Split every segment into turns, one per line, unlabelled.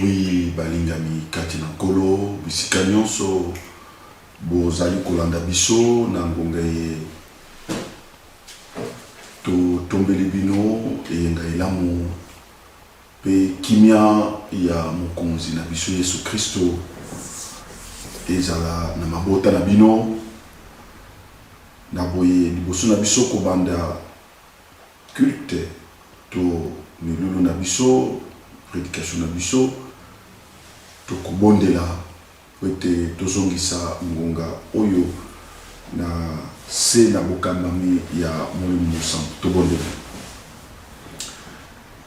Oui, balingami kati na kolo bisika nyonso bozali kolanda biso na ngonga ye to tombeli bino eyenga elamu pe kimia ya mokonzi na biso Yesu Kristo ezala na mabota na bino na boye liboso na biso kobanda culte to milulu na biso prédication na biso to kobondela wete tozongisa ngonga oyo na se na bokambami ya Molimo Mosantu tobondela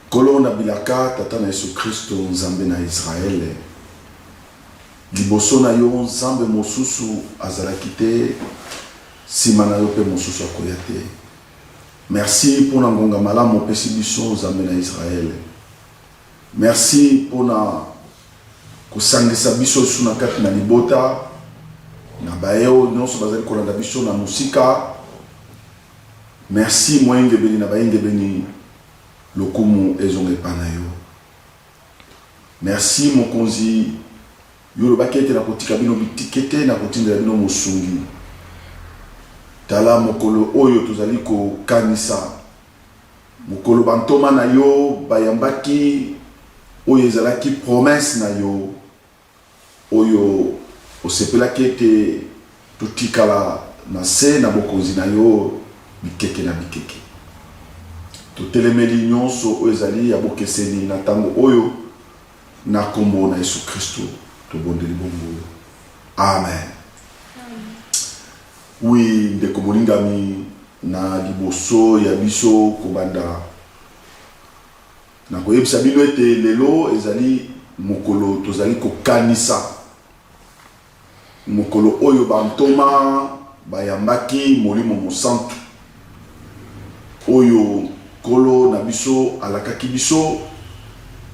kolo na bilaka tata na Yesu Kristo nzambe na Israele liboso na yo nzambe mosusu azalaki te sima na yo pe mosusu akoya te. Merci pour na ngonga malamu opesi biso nzambe na Israele. Merci pour na kusangisa biso su na kati na libota na baeo nyonso bazali kolanda biso na musika. Merci moyenge beni na baenge beni lokumu ezonge pana yo. Merci mokonzi yo bakete na kotika bino bitikete na kotindela bino musungi. Tala mokolo oyo tozali ko kanisa mokolo bantoma na yo bayambaki oyo ezalaki promesse na yo oyo osepelaki ete totikala na se na bokonzi na yo bikeke na bikeke totelemeli nyonso oyo ezali ya bokeseni na ntango oyo na kombo na Yesu Kristo tobondeli bongo amen. Oui, ndeko molingami na liboso ya biso kobanda na koyebisa bino ete lelo ezali mokolo tozali kokanisa mokolo oyo bantoma bayambaki Molimo Mosantu oyo kolo na biso alakaki biso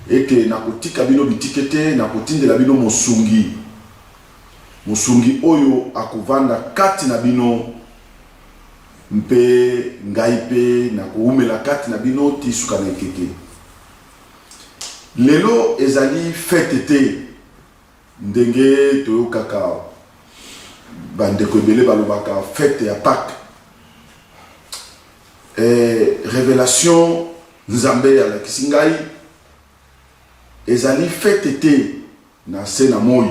ete na kotika bino bitikete na kotindela bino mosungi oyo akovanda kati na bino mpe ngai pe na koumela kati na bino ti suka na ekeke. Lelo ezali fete te ndenge toyokaka bandeko ebele balobaka fete ya Pâques. Révélation nzambe alakisi ngai ezali fete te na se na moi.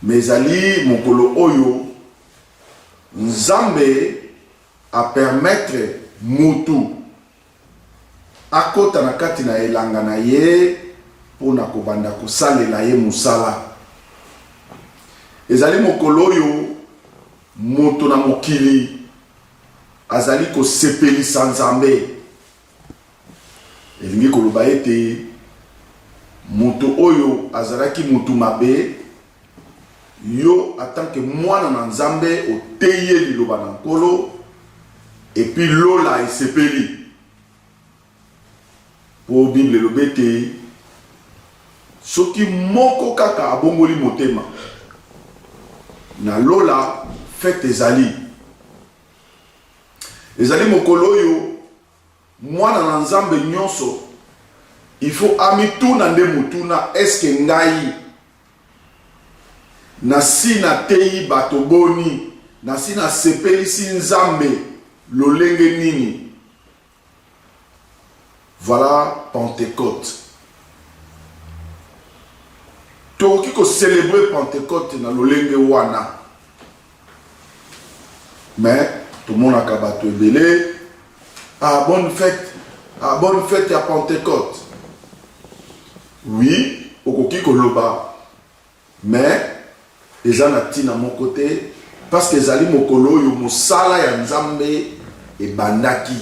Mezali mokolo oyo nzambe a permettre mutu akota na kati na elanga na ye pona kobanda kosalela ye musala. Ezali mokolo oyo moto na mokili azali kosepelisa nzambe. Elingi koloba ete moto oyo azalaki mutu mabe yo en tant que mwana na nzambe oteye liloba na nkolo et puis lola esepeli po Bible lobete soki moko kaka abongoli motema na lola fete ezali mokolo oyo mwana na nzambe nyonso il faut amituna nde mutuna eske ngai na si na teyi bato boni na si na sepelisi nzambe lolenge nini. Voilà Pentecôte. Toki ko célébrer Pentecôte na lolenge wana. Mais tout le monde a bato ebele bonne fête ya Pentecôte. Oui, okoki koloba mais ezana tina mon côté parce que ezali mokolo yo mosala ya nzambe ebandaki.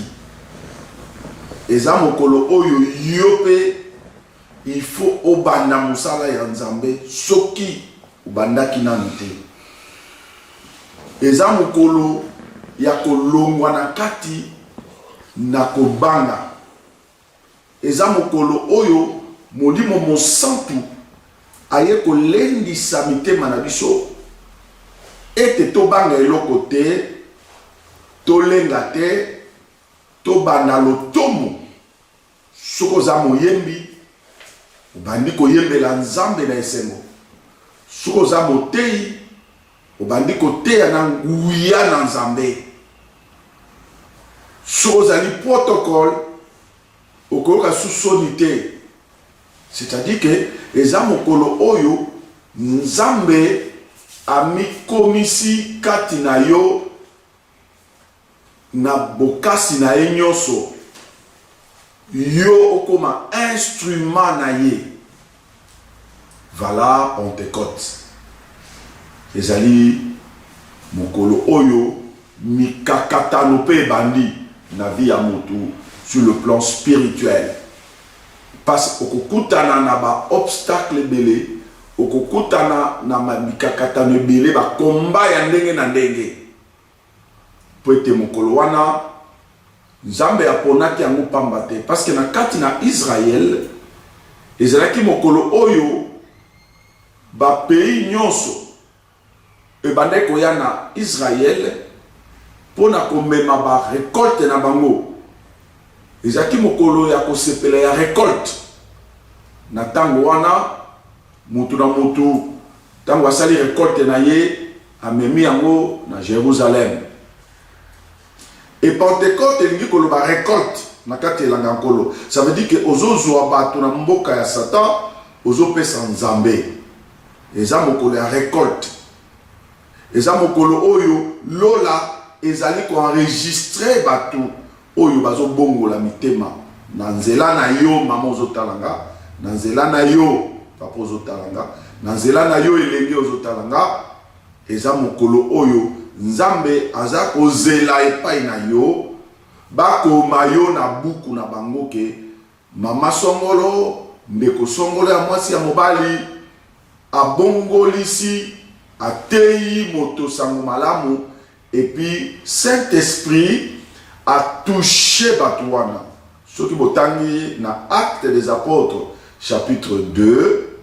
Eza mokolo oyo yope il faut obanda mosala ya nzambe soki obandaki nanu te. Eza mokolo ya kolongwa na kati na kobanga. Eza mokolo oyo Molimo Mosantu aye kolendisa mitema na biso ete tobanga eloko te tolenga te tobanda lotomo soko za moyembi obandi koyembela nzambe na esengo. Soki oza motei obandi koteya na nguya na nzambe. Soki ozali protocole okoyoka susoni te. C'est-à-dire que eza mokolo oyo nzambe amikomisi kati na yo na bokasi na ye nyonso. Yo okoma instrument na ye. Voilà Pentecôte. Ezali mokolo oyo mikakatano pe bandi na vie ya motu sur le plan spirituel. Parce okokutana na ba obstacle belé, okokutana na mikakatano belé ba komba ya ndenge na ndenge. Poete mokolo wana Nzambe aponaki yango pamba te parce que na kati na Israël ezalaki mokolo oyo ba pays nyonso ebande koya na Israël pona komema ba récolte na bango. Ezalaki mokolo ya kosepela ya récolte. Na tango wana mutu na mutu tango asali récolte na ye amemi yango na Jérusalem. Et Pentecôte elingi koloba récolte na kati elanga nkolo. Ça veut dire que ozozwa bato na mboka ya Satan ozopesa nzambe. Eza mokolo ya récolte. Eza mokolo oyo lola ezali ko enregistrer bato oyo bazo bongola mitema na nzela na yo mama ozotalanga, na nzela na yo papa ozotalanga, na nzela na yo elenge ozotalanga. Eza mokolo oyo Nzambe aza kozela epai na yo bakoma yo na buku na bango ke mama songolo ndeko songolo ya mwasi ya mobali abongolisi ateyi moto sango malamu. Et puis Saint-Esprit a touché bato wana. Soki botangi na Actes des Apôtres chapitre 2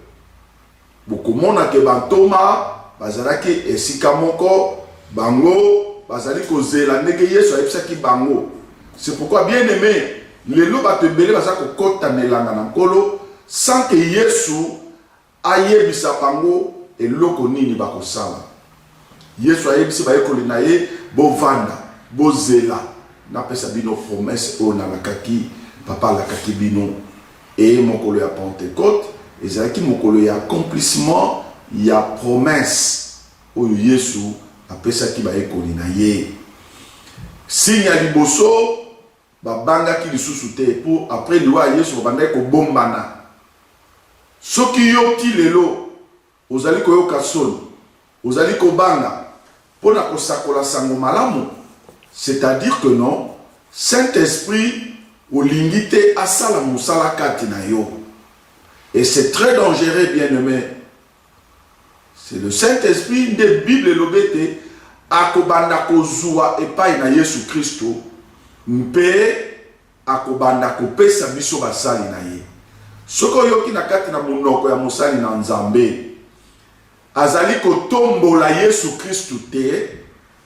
bokomona ke bantoma bazalaki esika moko bango bazali kozela ndenge Yesu ayebisaki bango. C'est pourquoi bien aimé lelo bato ebele baza kokota melanga na nkolo sans que Yesu ayebisa bango eloko nini bakosala. Yesu ayebisi bayekoli na ye bovanda bozela napesa bino promesse o na lakaki papa lakaki bino. Et mokolo ya Pentecôte ezalaki mokolo ya accomplissement ya promesse oyo Yesu apesaki bayekoli na ye. Signe ya liboso babangaki lisusu te po après liwa Yesu babandaki kobombana. Soki yoki lelo ozali koyoka soni ozali kobanga pona kosakola sango malamu, c'est-à-dire que non, Saint-Esprit olingi te asala musala kati na yo. Et c'est très dangereux, bien-aimé. C'est le Saint-Esprit de Bible lobete akobanda kozua epai na Yesu Kristo mpe akobanda kopesa biso basali na ye. Soko yoki na kati na monoko ya mosali na Nzambe azali kotombola Yesu Kristo te,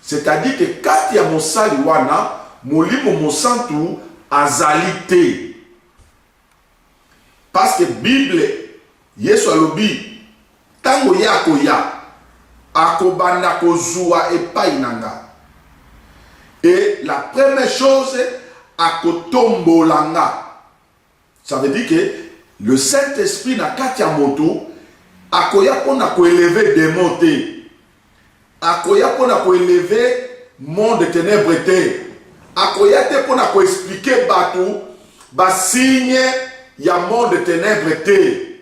c'est-à-dire que kati ya mosali wana molimo mosantu azali te. Parce que Bible Yesu alobi tango yako ya akobanda kozua epai nanga. Et la première chose akotombolanga. Ça veut dire que le Saint-Esprit na kati ya moto akoya pona ko élever démon te. Akoya pona ko élever monde de ténèbres te. Akoya te pona ko expliquer batou ba signe ya monde de ténèbres te.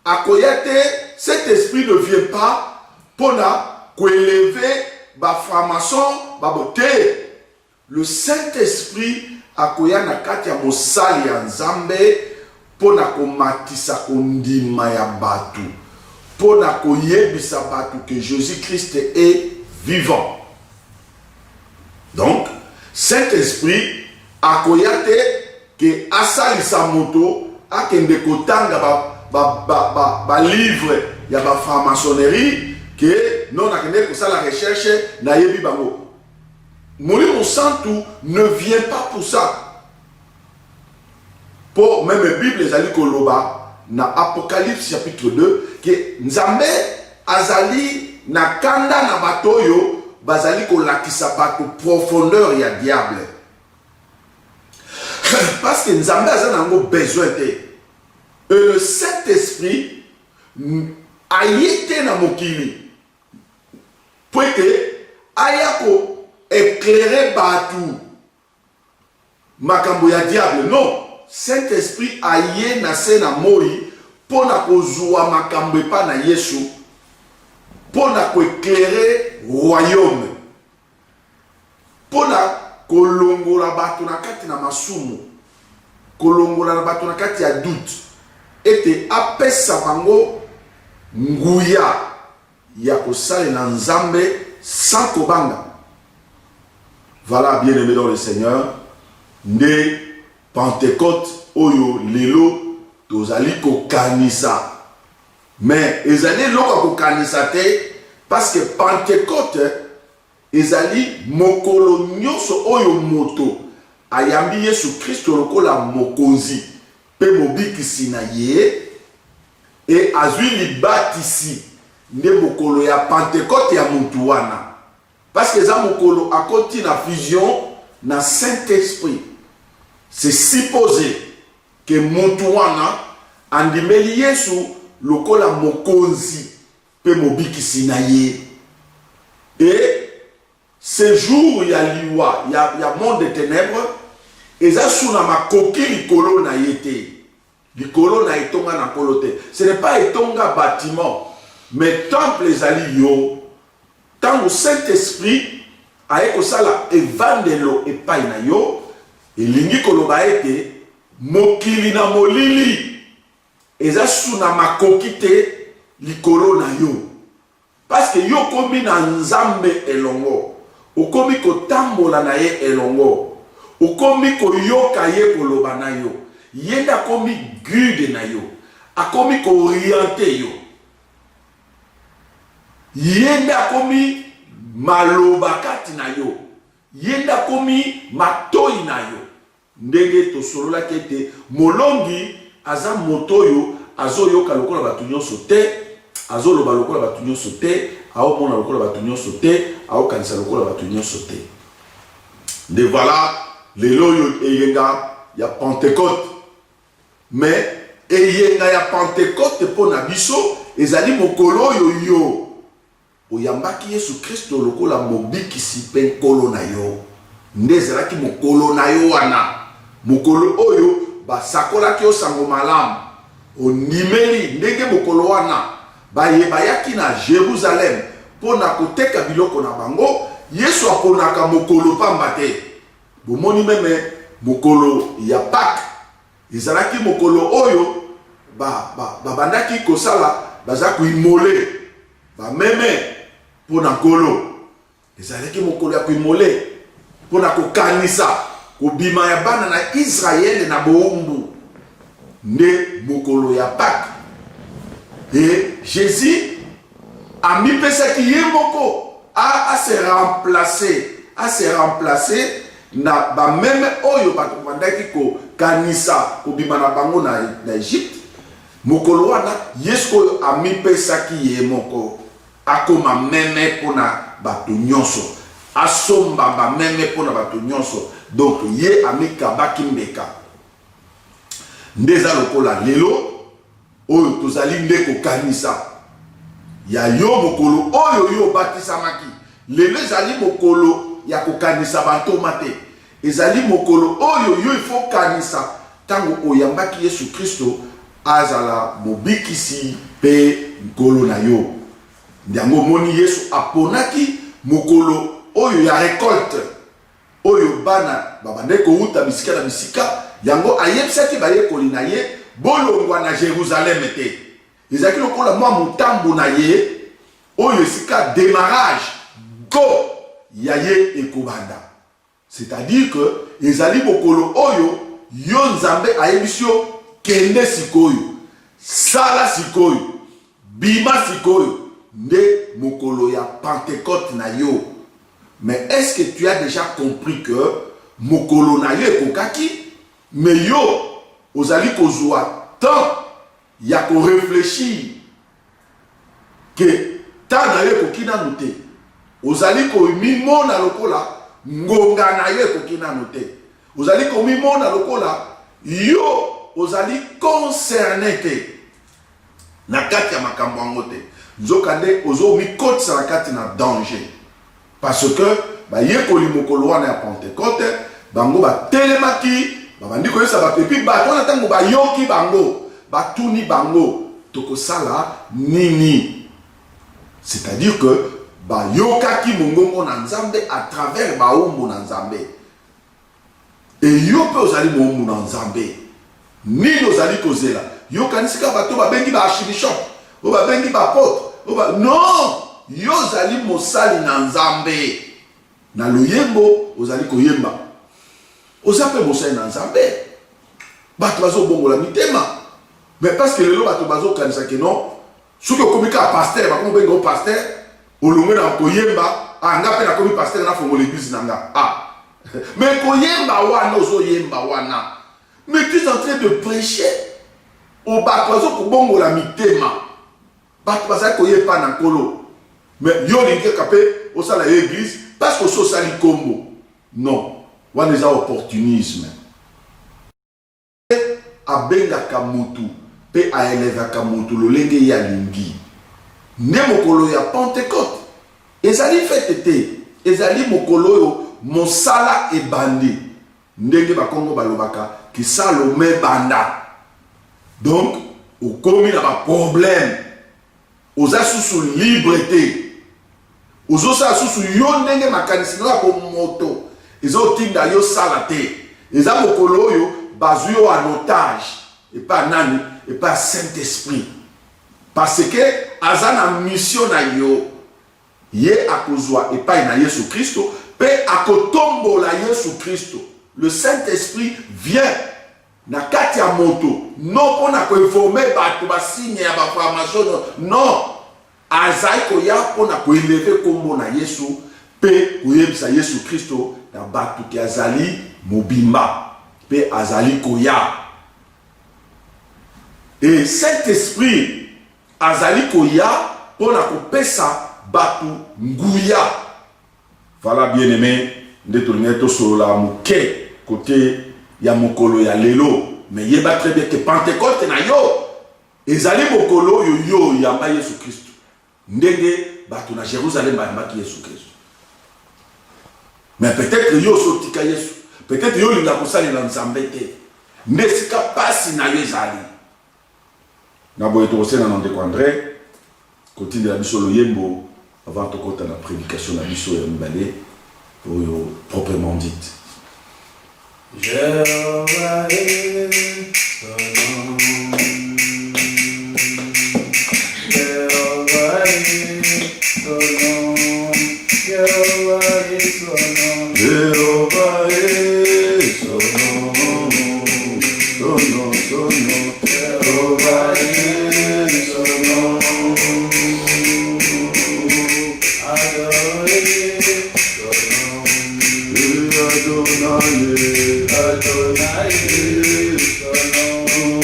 Akoya te, cet esprit ne vient pas pona ko élever ba franc-maçon ba beauté. Le Saint-Esprit akoya na kati ya mosali ya Nzambe pona ko matisa kondima ya batu. Pona ko yebisa batu que Jésus-Christ est vivant. Donc, Saint-Esprit akoyate que asalisa moto akende kotanga ba livre ya ba franc-maçonnerie que non akende kosala recherche na yebi bango. Molimo Santu ne vient pas pour ça. Pour même la Bible ezali koloba na Apocalypse chapitre 2 que Nzambe azali na kanda na batoyo bazali ko lakisa bato profondeur ya diable. Parce que Nzambe azali nango besoin te. Et le Saint-Esprit a été na mokili. Pour que ayako éclairer batou makambo ya diable. Non, Saint-Esprit a yé na se na moi pour na kozwa makambo pa na Yesu pour na ko éclairer royaume. Pour na kolongola bato na kati na masumu. Kolongola na bato na kati ya doute. Ete apesa bango nguya ya kosale na Nzambe sans kobanga. Voilà, bien-aimés dans le Seigneur, nde Pentecôte oyo lelo tozali kokanisa. Mais ezali loka kokanisa te parce que Pentecôte ezali mokolo nyonso oyo moto ayambi Yesu Kristo lokola mokonzi pe mobikisi na ye et azwi libatisi nde mokolo ya Pentecôte ya mutu wana. Parce que za mokolo akoti na fusion na Saint-Esprit. C'est supposé que mutu wana andimeli Yesu lokola mokonzi pe mobikisi na ye. Et ce jour ya liwa ya monde de ténèbres eza suna makoki likolo na yete. Likolo na etonga na kolote. Ce n'est pas etonga bâtiment, mais temple ezali yo. Tant le Saint-Esprit a ekosala evandelo epai na yo, elingi koloba ete mokili na molili eza suna makoki te likolo na yo. Parce que yo komi na Nzambe elongo, okomi kotambola na ye elongo, okomi koyoka ye koloba na yo, yenda komi guide na yo, akomi ko orienter yo, yenda komi maloba kati na yo, yenda komi matoi na yo. Ndenge to solola kete molongi aza motoyo azo yoka lokola batu nyonso te, azo loba lokola batu nyonso te, ao mona lokola batu nyonso te, ao kanisa lokola batu nyonso te. De voilà lelo yo eyenga ya Pentecôte. Mais eyenga ya Pentecôte pona biso ezali mokolo yo oyambaki Yesu Kristo lokola mobikisi pe nkolo na yo. Nde ezalaki mokolo na yo wana. Mokolo oyo basakolaki yo sango malamu. Onimeli ndenge mokolo wana bayaki na Jérusalem pona koteka biloko na bango. Yesu aponaka mokolo pamba te. Bomoni meme mokolo ya Pâques ezalaki mokolo oyo bandaki kosala baza kuimole bameme pona nkolo. Ezalaki mokolo ya kuimole pona kokanisa kobima ya bana na Israël na boumbu. Nde mokolo ya Pâques. Et Jésus a mis pesaki ye moko a se remplacer na ba meme oyo bandaki ko kanisa kobima na bango na Egypte. Mokolo wana Yesu oyo a mis pesaki ye moko akoma meme pona bato nyonso, asomba ba meme pona bato nyonso. Donc ye amikabaki mbeka. Ndeza lokola lelo oyo tozali nde kokanisa ya yo mokolo oyo yo batisamaki. Lelo ezali mokolo ya kokanisa bantoma te. Ezali mokolo oyo yo ifo kanisa tango oyambaki Yesu Kristo azala mobikisi pe nkolo na yo. Ndiango moni Yesu aponaki mokolo oyo ya récolte. Oyo bana babandeko uta bisika na bisika yango ayebisaki bayekoli na ye bolongwa na Jérusalem te. Ezaki lokola mwa mutambu na ye oyo esika démarrage go ya ye ekobanda. C'est-à-dire que ezali mokolo oyo yo Nzambe ayebisi yo kende sikoyo, sala sikoyo, bima sikoyo. Nde mokolo ya Pentecôte na yo. Mais est-ce que tu as déjà compris que mokolo na yo ekokaki, mais yo ozali kozwa temps il y a qu'on réfléchit que tant d'ailleurs qu'on kina noté aux alliés qu'on mimo na lokola ngonga na ye qu'on kina noté aux alliés qu'on mimo na lokola yo aux alliés concernés na kati ya makambo angote nzokande ozo mi kote sa kati na danger parce que ba ye ko limokolo wana ya Pentecôte bango ba telemaki ba bandi ko yesa ba pepi ba to na tango ba yoki bango ba tuni bango toko sala nini, c'est-à-dire que ba yokaki mongongo na nzambe à travers ba ombo na nzambe et yo pe ozali mo na nzambe ni ozali kozela yo kanisika bato ba bengi ba archbishop o ba bengi ba apôtre non yo ozali mosali na nzambe na loyembo ozali koyemba ozape mosali na nzambe bato bazo bongola mitema mais parce que lelo bato bazo kanisa ke non soki okomika pasteur bakomo bengo pasteur olongwe na koyemba nga pe na komi pasteur na fongo l'église na nga mais koyemba wana ozoyemba wana mais tu es en train de prêcher au bato bazo kobongola mitema bato bazali koyeba na nkolo mais yo lingi kapé osala église parce que so sali kombo non wana eza opportunisme abengaka mutu pe aelevaka mutu lolenge ya lingi nde mokolo ya Pentecôte ezali fete te ezali mokolo oyo mosala ebandi ndenge bakongo balobaka kisalome banda donc okomi na baproblème oza susu libre te ozosala susu yo ndenge makanisi no ya komoto ezotinda yo sala te eza mokolo oyo bazwi yo en otage epa nani epa Saint-Esprit parce que aza na mission na yo ye akozwa epai na Yesu Kristo pe akotombola Yesu Kristo. Le Saint-Esprit vient na kati ya moto non pona ko informer bato ba signe ya ba formation non azai ko ya pona ko élever kombo na Yesu pe koyebisa Yesu Kristo na bato ki azali mobimba pe azali ko ya et Saint-Esprit azali ko ya pona ko pesa bato nguya. Voilà bien aimé nde tolinga to solola muke côté ya mokolo ya lelo mais yeba très bien que Pentecôte na yo ezali mokolo yo yamba Yesu Kristo ndenge bato na Jérusalem bayambaki Yesu Kristo mais peut-être yo sotika Yesu peut-être yo linga kosali na nzambe te nde sika pasi na yo ezali na boye tokosena na ndeko André côté de la biso loyembo avant tokota na prédication na biso ya mibale oyo proprement dite.
Jéhovah est son nom. Jéhovah est son nom. Jéhovah est son nom.
Jéhovah est son nom. Son nom, son nom.
Jéhovah est son nom. Adorez son nom.
Adonai,
Adonai son nom.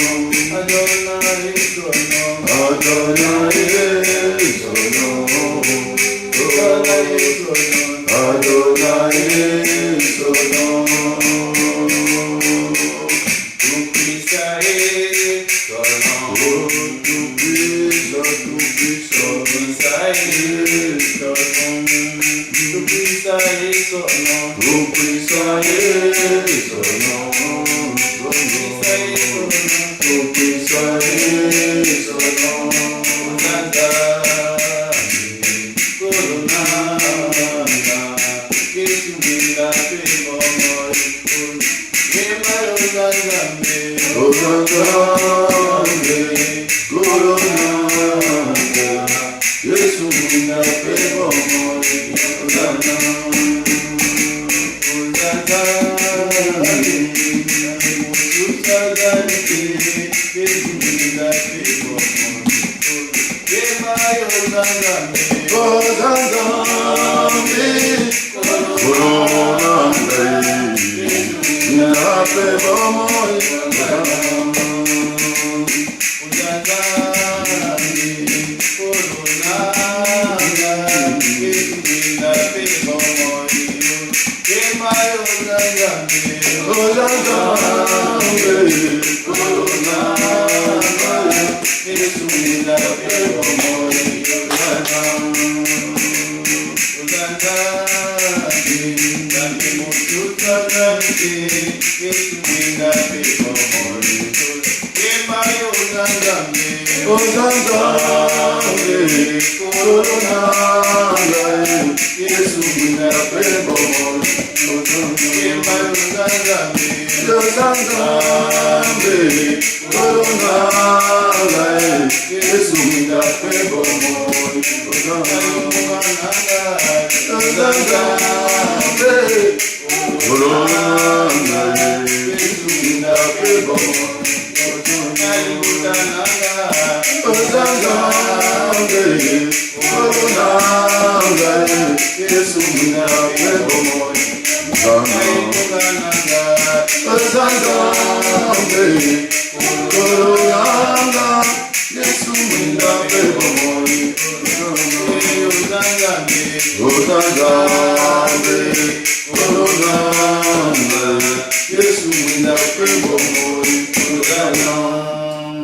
Adonai son nom.
Adonai son nom. Adonai son nom.
Tout-puissant est son nom.
Tout-puissant,
Tout-puissant est son nom. Tout-puissant est son nom.
tout-puissant est son nom. Tout-puissant est son nom.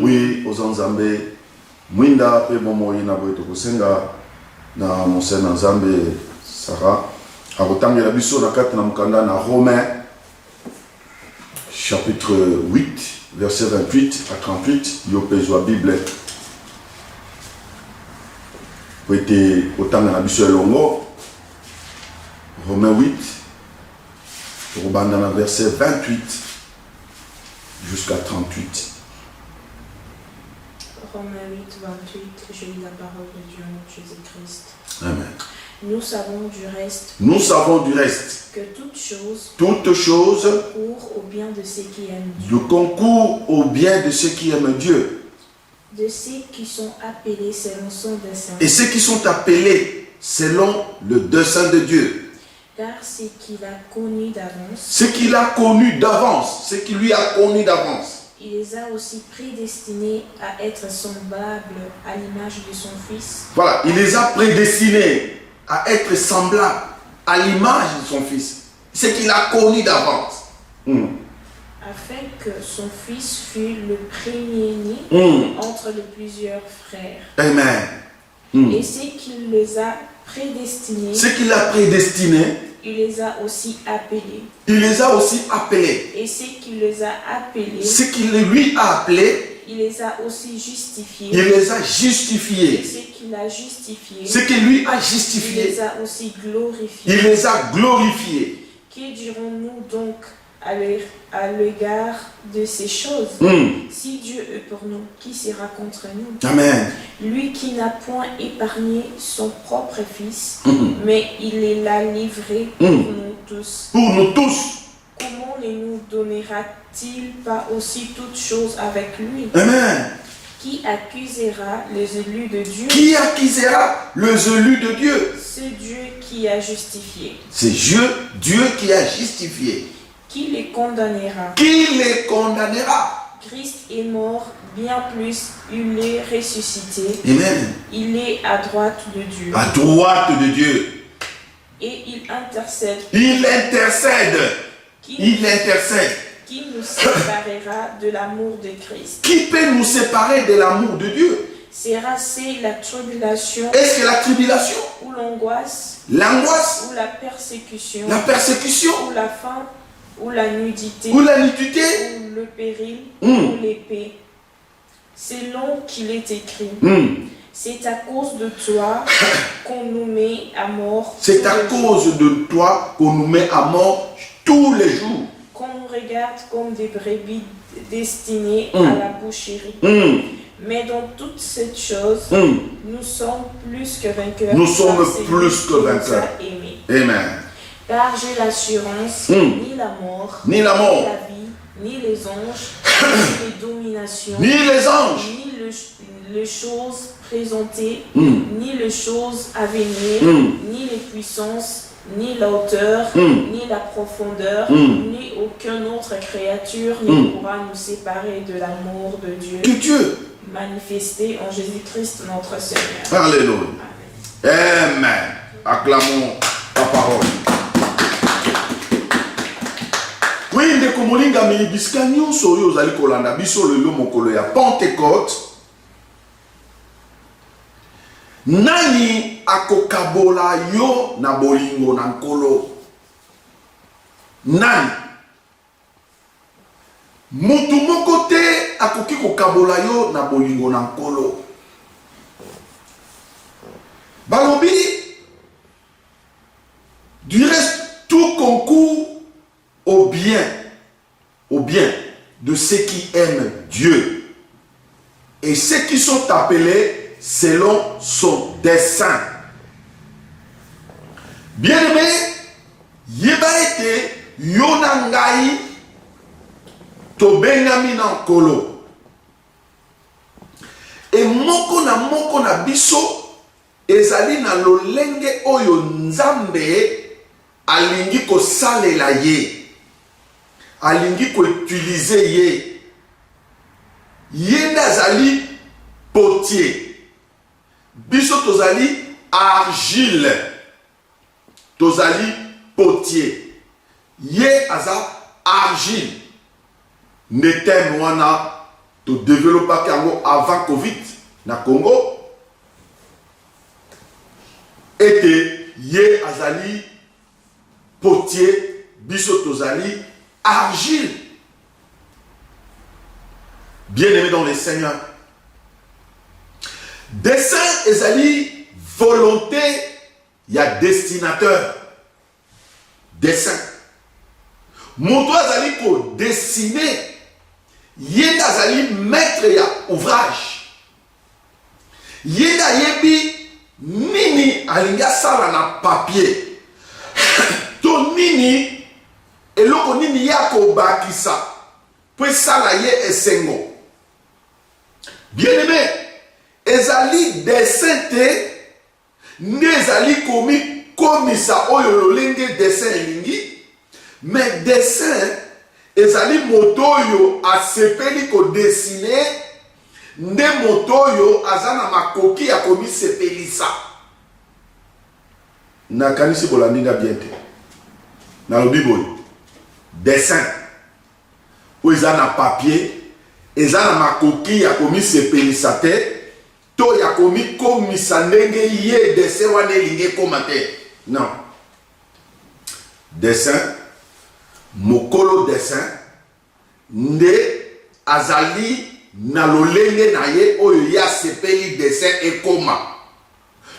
Oui, aux Nzambe, Mwinda pe momo ina boito kusenga na monseigneur Nzambe Sarah akotangela biso na kati na mukanda na Romains chapitre 8 verset 28 à 38 yopezwa Bible poete otanga na biso elongo Romains 8 tokobanda na verset 28 jusqu'à 38.
Romains 8, 28, je lis la parole de Dieu, Jésus-Christ.
Amen.
Nous savons du reste que
toute chose
concourt au bien de ceux qui aiment Dieu,
concourt au bien de ceux qui aiment Dieu,
de ceux qui sont appelés selon son dessein.
Et ceux qui sont appelés selon le dessein de Dieu.
Car ce qu'il a connu d'avance,
Ce qu'il a connu d'avance, ce qui lui a connu d'avance.
il les a aussi prédestinés à être semblables à l'image de son Fils.
Voilà, il les a prédestinés à être semblables à l'image de son Fils. Ce qu'il a connu d'avance.
Afin que son Fils fût le premier-né entre les plusieurs frères.
Amen.
Et ce qu'il les a prédestinés,
Ce qu'il a prédestiné,
il les a aussi appelés.
il les a aussi appelés.
Et ce qu'il les a appelés,
Ce qu'il lui a appelés,
il les a aussi justifiés.
il les a
Et
justifiés.
ce qu'il a justifiés,
Ce qu'il lui a
il
justifié,
les a aussi glorifiés.
il les a glorifiés.
Que dirons-nous donc à l'égard de ces choses? Si Dieu est pour nous, qui sera contre nous?
Amen.
Lui qui n'a point épargné son propre Fils, mais il l'a livré pour nous tous.
Pour nous tous.
Comment ne nous donnera-t-il pas aussi toutes choses avec lui?
Amen.
Qui accusera les élus de Dieu?
Qui accusera les élus de Dieu?
C'est Dieu qui a justifié.
C'est Dieu qui a justifié.
Qui les condamnera?
Qui les condamnera?
Christ est mort, bien plus, il est ressuscité.
Amen.
Il est à droite de Dieu.
À droite de Dieu.
Et il intercède.
Il intercède. Il intercède.
Qui nous séparera de l'amour de Christ?
Qui peut nous séparer de l'amour de Dieu?
Sera-ce la tribulation,
Est-ce que la tribulation,
ou l'angoisse,
l'angoisse,
ou la persécution,
ou
la faim, ou la nudité,
ou la nudité,
ou le péril, ou l'épée? Selon qu'il est écrit, c'est à cause de toi qu'on nous met à mort.
C'est à cause de toi qu'on nous met à mort tous les jours.
Qu'on nous regarde comme des brebis destinées à la boucherie. Mais dans toutes ces choses, nous sommes plus que vainqueurs.
Nous sommes
par celui
plus que
qui nous a
vainqueurs.
aimés.
Amen.
Car j'ai l'assurance, ni la mort,
Ni la mort,
ni la vie, ni les anges, ni les dominations,
ni les anges,
ni les choses présentées, ni les choses à venir, ni les puissances, ni la hauteur, ni la profondeur, ni aucune autre créature ne pourra nous séparer de l'amour de Dieu.
que Dieu
manifesté en Jésus-Christ notre Seigneur.
Alléluia. Amen. Acclamons la parole. Oui, ndeko molinga mi bisika nyonso oyo ozali kolanda biso lelo mokolo ya Pentecôte. Nani akokabola yo na bolingo na nkolo? Nani? Mutu moko te akoki kokabola yo na bolingo na nkolo. Balobi, du reste, tout concourt au bien de ceux qui aiment Dieu et ceux qui sont appelés selon son dessein. Bien-aimé, yeba ete yona ngai to bengami na nkolo. Et moko na biso ezali na lolenge oyo Nzambe alingi kosalela ye. Alingi ko-utiliser ye. Ye nazali potier. Biso tozali argile. Tozali potier. Ye aza argile. Netem wana to développer kango avant Covid na Congo. Ete ye azali potier. Biso tozali argile. Bien-aimé dans le Seigneur. Dessein ezali volonté, il y a destinateur. Dessein. Moto azali ko dessiner. Yenda azali maître ya ouvrage. Yenda yebi nini alinga sala na papier. To nini eloko nini yako bakisa po sala ye esengo. Bien-aimé, ezali dessin te nezali komi komisa oyo lolenge dessin elingi, mais dessin ezali moto oyo asepeli ko dessiner nde moto oyo azana makoki ya komi sepelisa. Na kanisi bolandinga bien te. Na lobi boyo. Dessin. Ou ezana papier, ezana makoki ya komi sepelisa te, to ya komi komisa ndenge ye dessin wane linge komate. Non. Dessin, mokolo dessin, nde azali na lolenge na ye oyo ya sepeli dessin ekoma.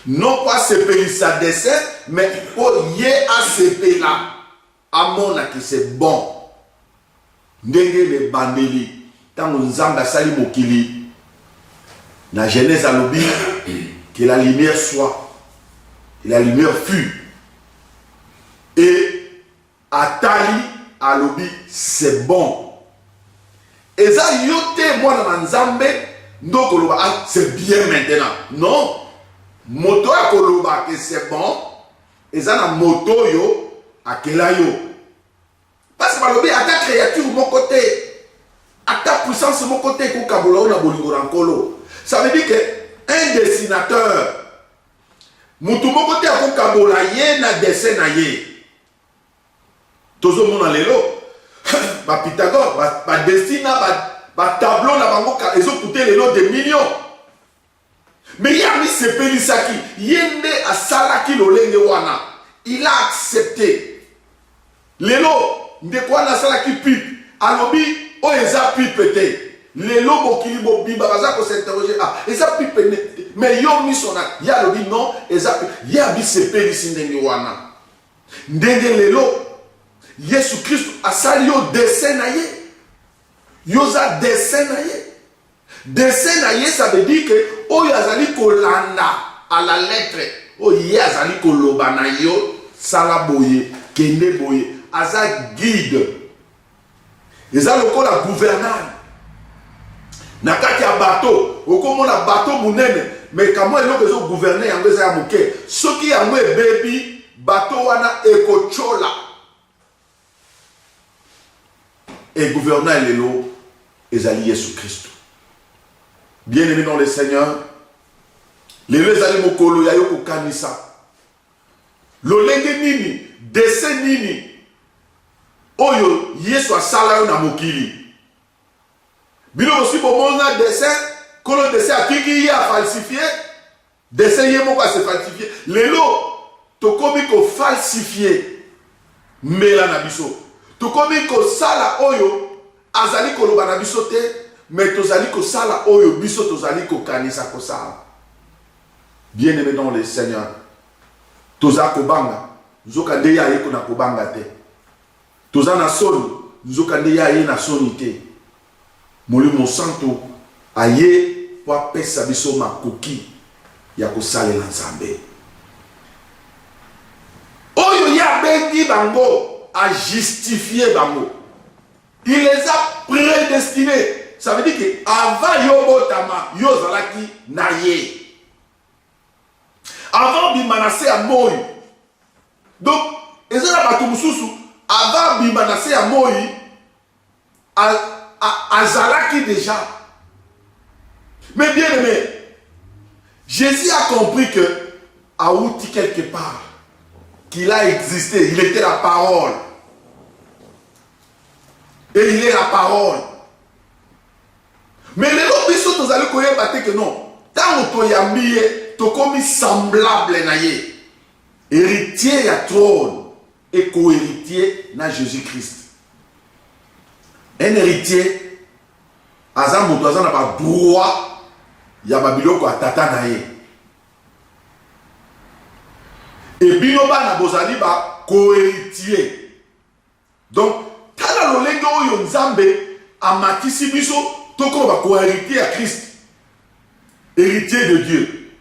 Non pas sepelisa dessin, mais o ye a sepela. Amona que c'est bon. Ndenge le bandeli. Tango Nzambe asali mokili. Na Genèse alobi que la lumière soit. Et la lumière fut. Et Atali alobi c'est bon. Et ça yote moi na Nzambe ndokoloba ah c'est bien maintenant. Non. Moto akoloba que c'est bon. Et ça na moto yo akela yo. Parce que balobi ata créature mon côté, ata puissance mon côté ko kabola na bolingo rankolo. Ça veut dire que un dessinateur mutu mon côté ko kabola ye na dessin na ye. Tozo mona lelo ba Pythagore ba destina ba tableau na bango ka ezo coûter lelo des millions. Mais ya mi sepelisaki yende asalaki lolenge wana. Il a accepté. Lelo, ndekwa na sala ki pipe, alobi, o eza pipe te. Lelo bokili bo biba, baza ko s'interroger, ah, eza pipe ne, mais yo misona, ya alobi non, eza pipe, ya bi sepe lisi ndenge wana. Ndenge lelo, Yesu Christ asali yo dessin na ye. Yo za dessin na ye. Dessin na ye, ça veut dire que, o yazali kolanda à la lettre, o yazali koloba na yo, sala boye, kende boye. Aza guide. Eza lokola gouverneur. Na kati ya bateau, okomona bateau munene, mais kamo eloko ezo gouverner yango eza ya moke. Soki yango ebebi, bateau wana ekochola. Et gouverneur lelo ezali Yesu Christ. Bien-aimé dans le Seigneur, les lezali mokolo ya yoko kanisa. Lolenge nini, dese nini, oyo Yesu asala yo na mokili. Bino aussi bomona dessin, kolo dessin akiki ya falsifié, dessin ye moko se falsifié. Lelo tokomi ko falsifié mela na biso. Tokomi ko sala oyo azali koloba na biso te, mais tozali ko sala oyo biso tozali ko kanisa ko sala. Bien-aimé dans le Seigneur, toza kobanga, nzoka nde ya ye ko na kobanga te. Toza na soni, nzoka nde ya ye na soni te. Molimo Santo aye po apesa biso makoki ya kosalela Nzambe. Oyo ya bengi bango a justifié bango. Il les a prédestinés. Ça veut dire que avant yobotama yozalaki na ye. Avant bimanase ya moi. Donc ezala bato mususu avant bimanase ya moi azalaki déjà. Mais bien aimé, Jésus a compris que Aouti quelque part, qu'il a existé, il était la parole. Et il est la parole. Mais les autres biso tozali koyeba te que non. Tant toyambi tokomi semblable na ye. Héritier ya trône et co-héritier na Jésus-Christ. Un héritier, aza moto aza na ba droit ya babiloko atata na ye. Et bino bana bozali ba co-héritier. Donc, tala lolenge oyo Nzambe amatisi biso toko ba co-héritier à Christ. Héritier de Dieu.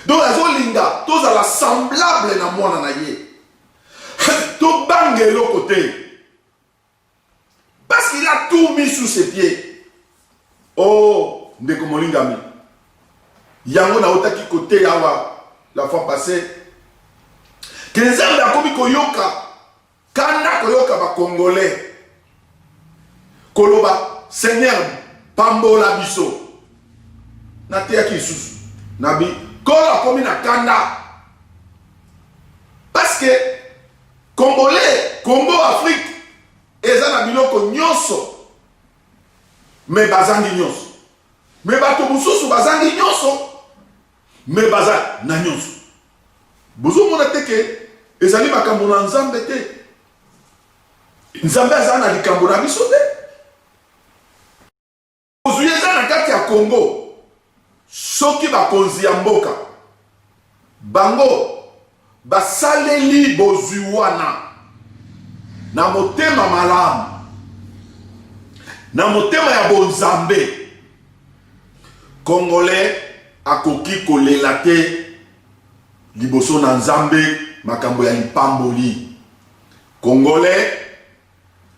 Donc, azolinga, tozala semblable na mwana na ye. To bangelo côté. Parce qu'il a tout mis sous ses pieds. Oh, ndeko molingami. Yango na otaki côté yawa la fois passée. Que Nzambe akomi koyoka. Kana koyoka ba Congolais. Koloba, Seigneur, pambola biso. Na teyaki isusu. Nabi, kolo akomi na kanda. Parce que Congolais, Congo, Afrique, eza na biloko nyonso me bazangi nyonso me bato mususu bazangi nyonso me baza na nyonso bozomona te ke ezali makambo na Nzambe te. Nzambe aza na likambo na biso te. ozwi eza na kati ya Congo soki bakonzi ya mboka bango basaleli bozwi wana na motema malamu, na motema ya bonzambe, Congolais akoki kolela te liboso na Nzambe makambo ya lipamboli. Congolais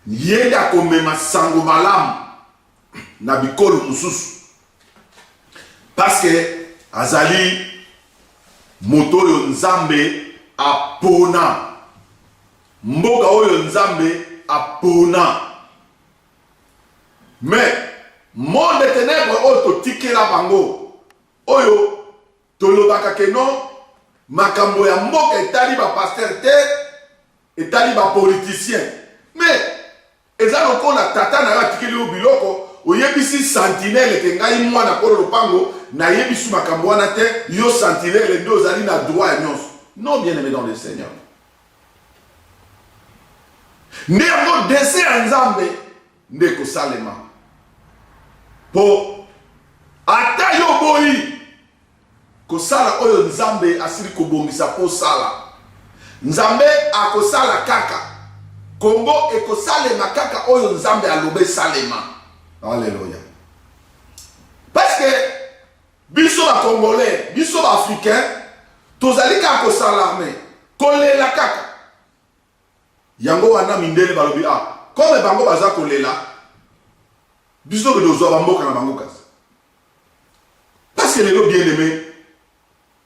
yenda komema sango malamu na bikolo mususu parce que azali moto oyo Nzambe apona. Mboka oyo Nzambe apona. Mais monde de ténèbres oyo totikela bango oyo tolobaka ke non makambo ya mboka etali ba pasteur te etali ba politicien. Mais eza lokola tata na atikeli o biloko oyebisi sentinelle ke ngai mwana kolo lopango na yebisu makambo wana te yo sentinelle ndio ozali na droit ya nyonso. Non, bien aimé dans le Seigneur. Néanmoins, dese ya Nzambe ndeko salema. Po ata yo boyi kosala oyo Nzambe asili kobongisa po sala. Nzambe akosala kaka. Congo ekosalema kaka oyo Nzambe alobe salema. Alléluia. Parce que biso ba Congolais, biso ba Africain, tozali kaka kosalarme, kolela kaka. Yango wana mindele balobi comme bango baza kolela biso ke dozwa bamboka na bango kasi. Parce que lelo bien aimé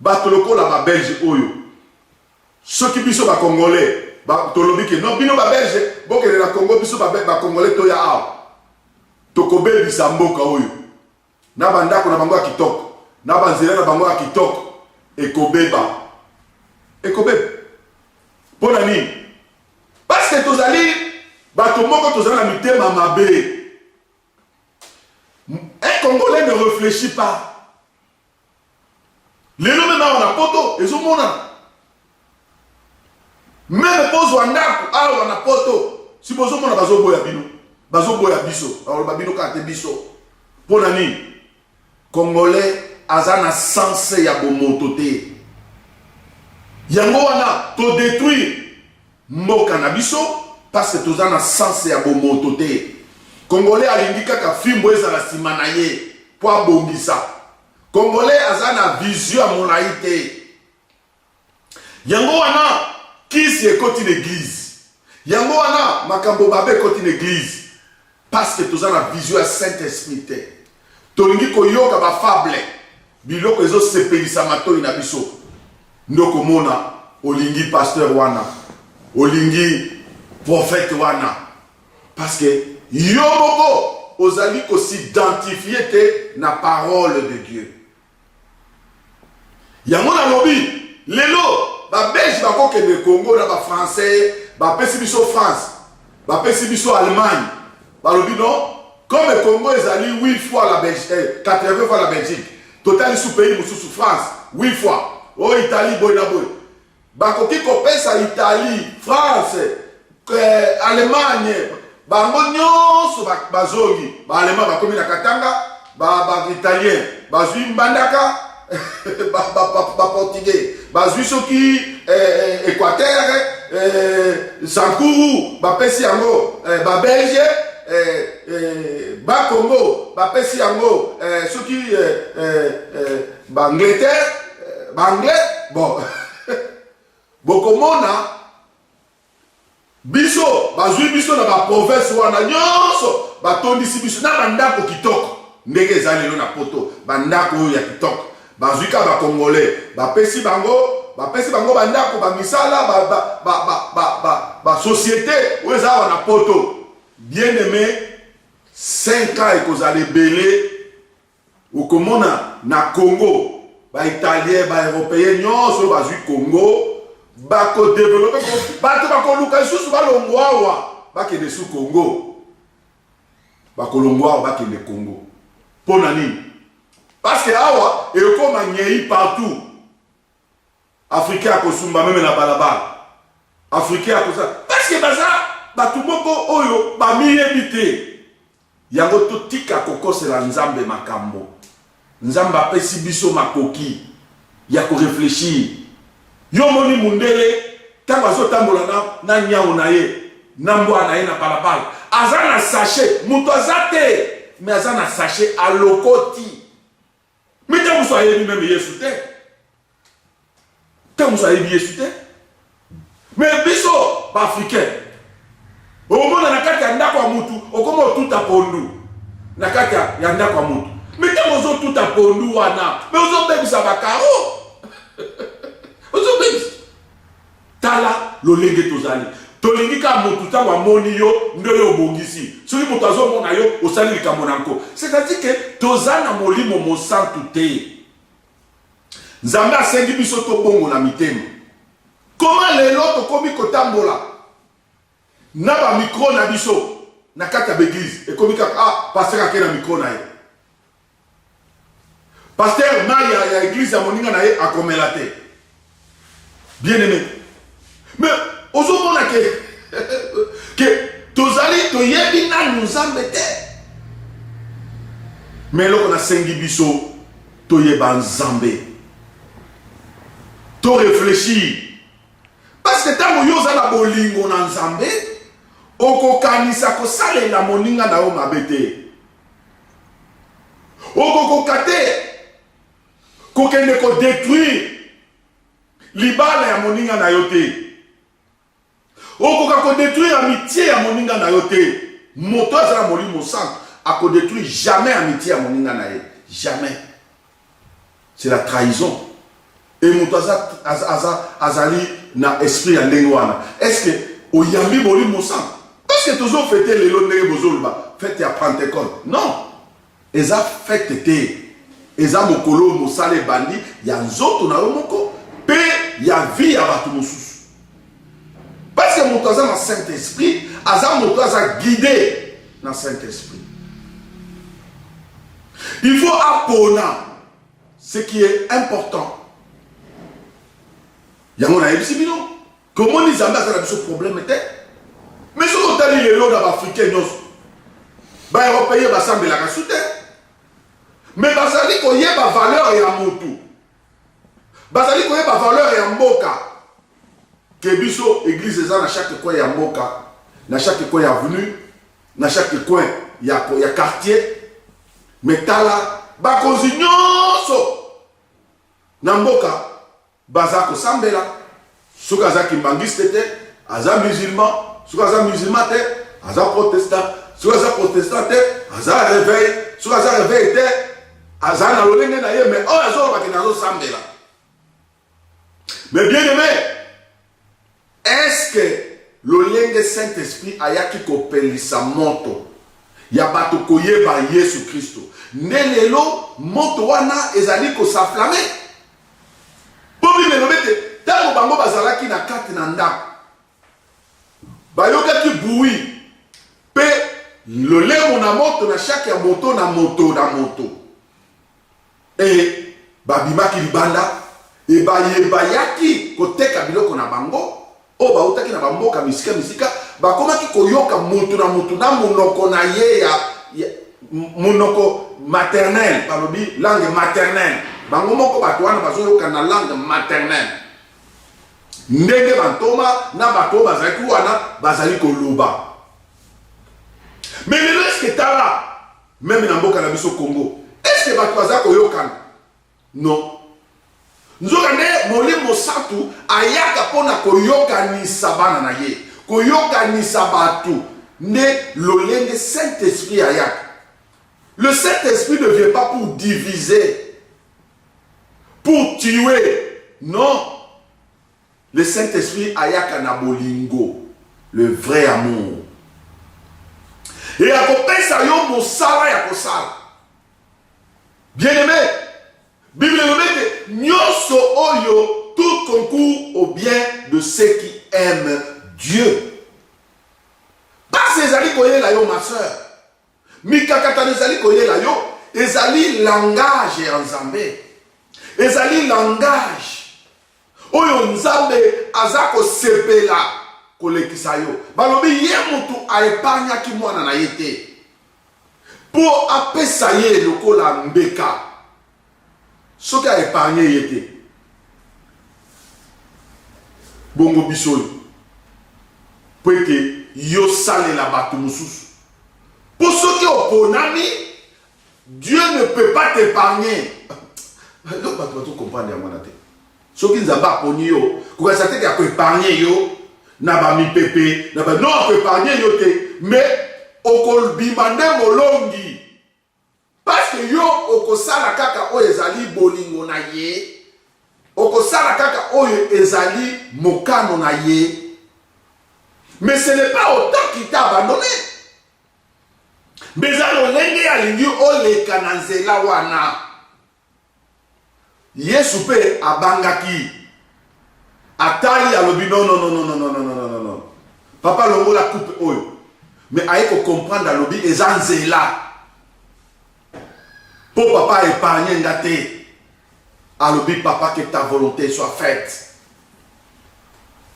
bato lokola ba Belge oyo soki biso ba Congolais ba tolobi ke non bino ba Belge bokele na Congo biso ba Congolais to ya awa tokobebisa mboka oyo na bandako na bango ya kitoko na banzela na bango ya kitoko ekobeba mpona nini? Parce que tozali bato moko tozali na mitema mabe. Un Congolais ne réfléchit pas. Les hommes na wana poto ezomona même pozwa ndako awa na poto si bozomona bazoboya bino bazoboya biso alors babino ka te biso mpona nini? Congolais aza na sens ya bomoto te yango wana to détruire mboka na biso parce que toza na sens ya bomoto te. Congolais alingi kaka fimbo ezala nsima na ye po abongisa. Congolais aza na vision ya molai te. Yango wana kisi ekoti l'église. Yango wana makambo babe ekoti l'église. Parce que toza na vision ya Saint-Esprit te. Tolingi koyoka bafable biloko ezosepelisa matoi na biso. Ndoko mona olingi pasteur wana olingi prophète wana parce que yo moko ozali ko s'identifier te na parole de Dieu. Yango na lobi lelo ba belge ba kokende Congo na ba français ba pesi biso France ba pesi biso Allemagne ba lobi non comme le Congo ezali 8 fois la Belgique 80 fois la Belgique total sous pays mususu France 8 fois oh Italie boy na boy ba koki kopesa Italie France Allemagne bango nyonso bazongi ba Allemand bakomi na Katanga ba Italien bazwi mbandaka ba Portugais bazwi soki Équateur Sankuru bapesi yango ba Belge ba Congo bapesi yango soki ba Angleterre ba Anglais bon bokomona biso bazwi biso na ba province wana nyonso batondisi biso na bandako kitoko ndenge ezali lelo na poto bandako oyo ya kitoko bazwi ka ba Congolais bapesi bango bandako bamisala ba société oyo eza wana poto bien aimé 5 ans ekozala ebele okomona na Congo ba Italien ba Européen nyonso bazwi Congo bako développer bato bako luka susu balongwa awa bakende su Congo bakolongwa awa bakende Congo pona nini? Parce que awa ekoma nyei partout Africain akosumba meme na balabala Africain akosa parce que baza bato moko oyo bamiyebi te yango totika kokosela nzambe makambo nzambe apesi biso makoki ya korefléchir. Yo moni mundele tango azotambola na nyao na ye na mbwa na ye na balabala aza na sachet muto aza te mais aza na sachet alokoti mais tango so ayebi meme Yesu te tango so ayebi Yesu te mais biso ba-africain omona na kati ya ndako ya mutu okoma otuta pondu na kati ya ndako ya mutu mais tango ozotuta pondu wana mais ozobebisa bakaro tala lolenge tozali tolingi ka motu tango amoni yo ndo yo obongisi soki moto azomona yo osali likambo na nko c'est-à-dire que toza na molimo mosantu te nzambe asengi biso tobongo na mitema koma lelo tokomi kotambola na ba micro na biso na kati ya l'église ekomi kaka pasteur ake na micro na ye pasteur maya ya église ya moninga na ye akomela te bien aimé mais ozomona que tozali toyebi nanu nzambe te mais eloko nasengi biso toyeba nzambe to réfléchir parce que ntango yo oza na bolingo na nzambe okokanisa kosalela moninga na yo mabe te okokoka te kokende kodétruire libala ya moninga na yo te okoka kodétruire amitié ya moninga na yo te moto aza na molimo santo akodétruire jamais amitié ya moninga na ye jamais c'est la trahison et moto azali na esprit ya ndenge wana est-ce que oyambi molimo santo parce que tozo fêter lelo ndenge bozoloba fête ya Pentecôte non eza fête te eza mokolo mosala ebandi ya nzoto na yo moko mpe ya vie ya bato mosusu parce que moto aza na Saint-Esprit aza moto aza guidé na Saint-Esprit. Il faut apprendre ce qui est important. Yango na yebisi bino comment les Zambie aza na biso problème te mais soki otali lelo na baafricain nyonso baeuropéen basambelaka su te mais bazali koyeba valeur ya motu bazali koyeba valeur ya mboka ke biso église eza na chaque coin ya mboka na chaque coin ya avenue na chaque coin ya quartier mais tala bakonzi nyonso na mboka baza kosambela soki aza kimbangiste te aza musulman soki aza musulman te aza protestant soki aza protestant te aza réveil soki aza réveil te aza na lolenge na ye mais oyo azolobaki nazosambela. Mais bien aimé, est-ce que lolenge Saint-Esprit ayaki kopelisa moto ya bato koyeba Yesu Kristo nde lelo moto wana ezali kosaflame po Bible elobi te ntango bango bazalaki na kati na ndako bayokaki bui mpe lolemo na moto na shake ya moto na moto na moto e babimaki libanda e bayebaki koteka biloko na bango oyo bautaki na bamboka misika misika bakomaki koyoka mutu na monoko na ye ya monoko maternel balobi langue maternelle bango moko bato wana bazoyoka na langue maternelle ndenge bantoma na bato oyo bazalaki wana bazali koloba. Mais lelo eske tala meme na mboka na biso Congo eske bato baza koyokana non nzoka nde molimo santu ayaka mpona koyokanisa bana na ye koyokanisa bato nde lolenge Saint-Esprit ayaka. Le Saint-Esprit ne vient pas pour diviser, pour tuer, non. Le Saint-Esprit ayaka na bolingo, le vrai amour. Et à côté ça yo mosala ya kosala. Bien aimé, Bible dit nyoso oyo tout concourt au bien de ceux qui aiment Dieu. Pas ces ali koyela yo ma soeur. Mikakata ezali koyela yo ezali langage ya Nzambe. Ezali langage oyo Nzambe aza kosepela kolekisa yo. Balobi ye mutu aepanyaki mwana na ye te po apesa ye lokola mbeka soki aepanye ye te bongo biso po ete yo salela bato mosusu po soki oponami Dieu ne peut pas t'épargner. Donc bato bato comprendre yango na te soki Nzambe aponi yo kokasa te ya koépargne yo na bamipepe na ba non akoépargne yo te mais okolbima nde molongi parce que yo okosala kaka oyo ezali bolingo na ye okosala kaka oyo ezali mokano na ye mais ce n'est pas autant qu'il t'a abandonné mais eza lolenge alingi oleka na nzela wana Yesu mpe abangaki atali alobi non papa longola coupe oyo mais aye ko comprendre alobi eza nzela po papa épargne nga te alobi papa que ta volonté soit faite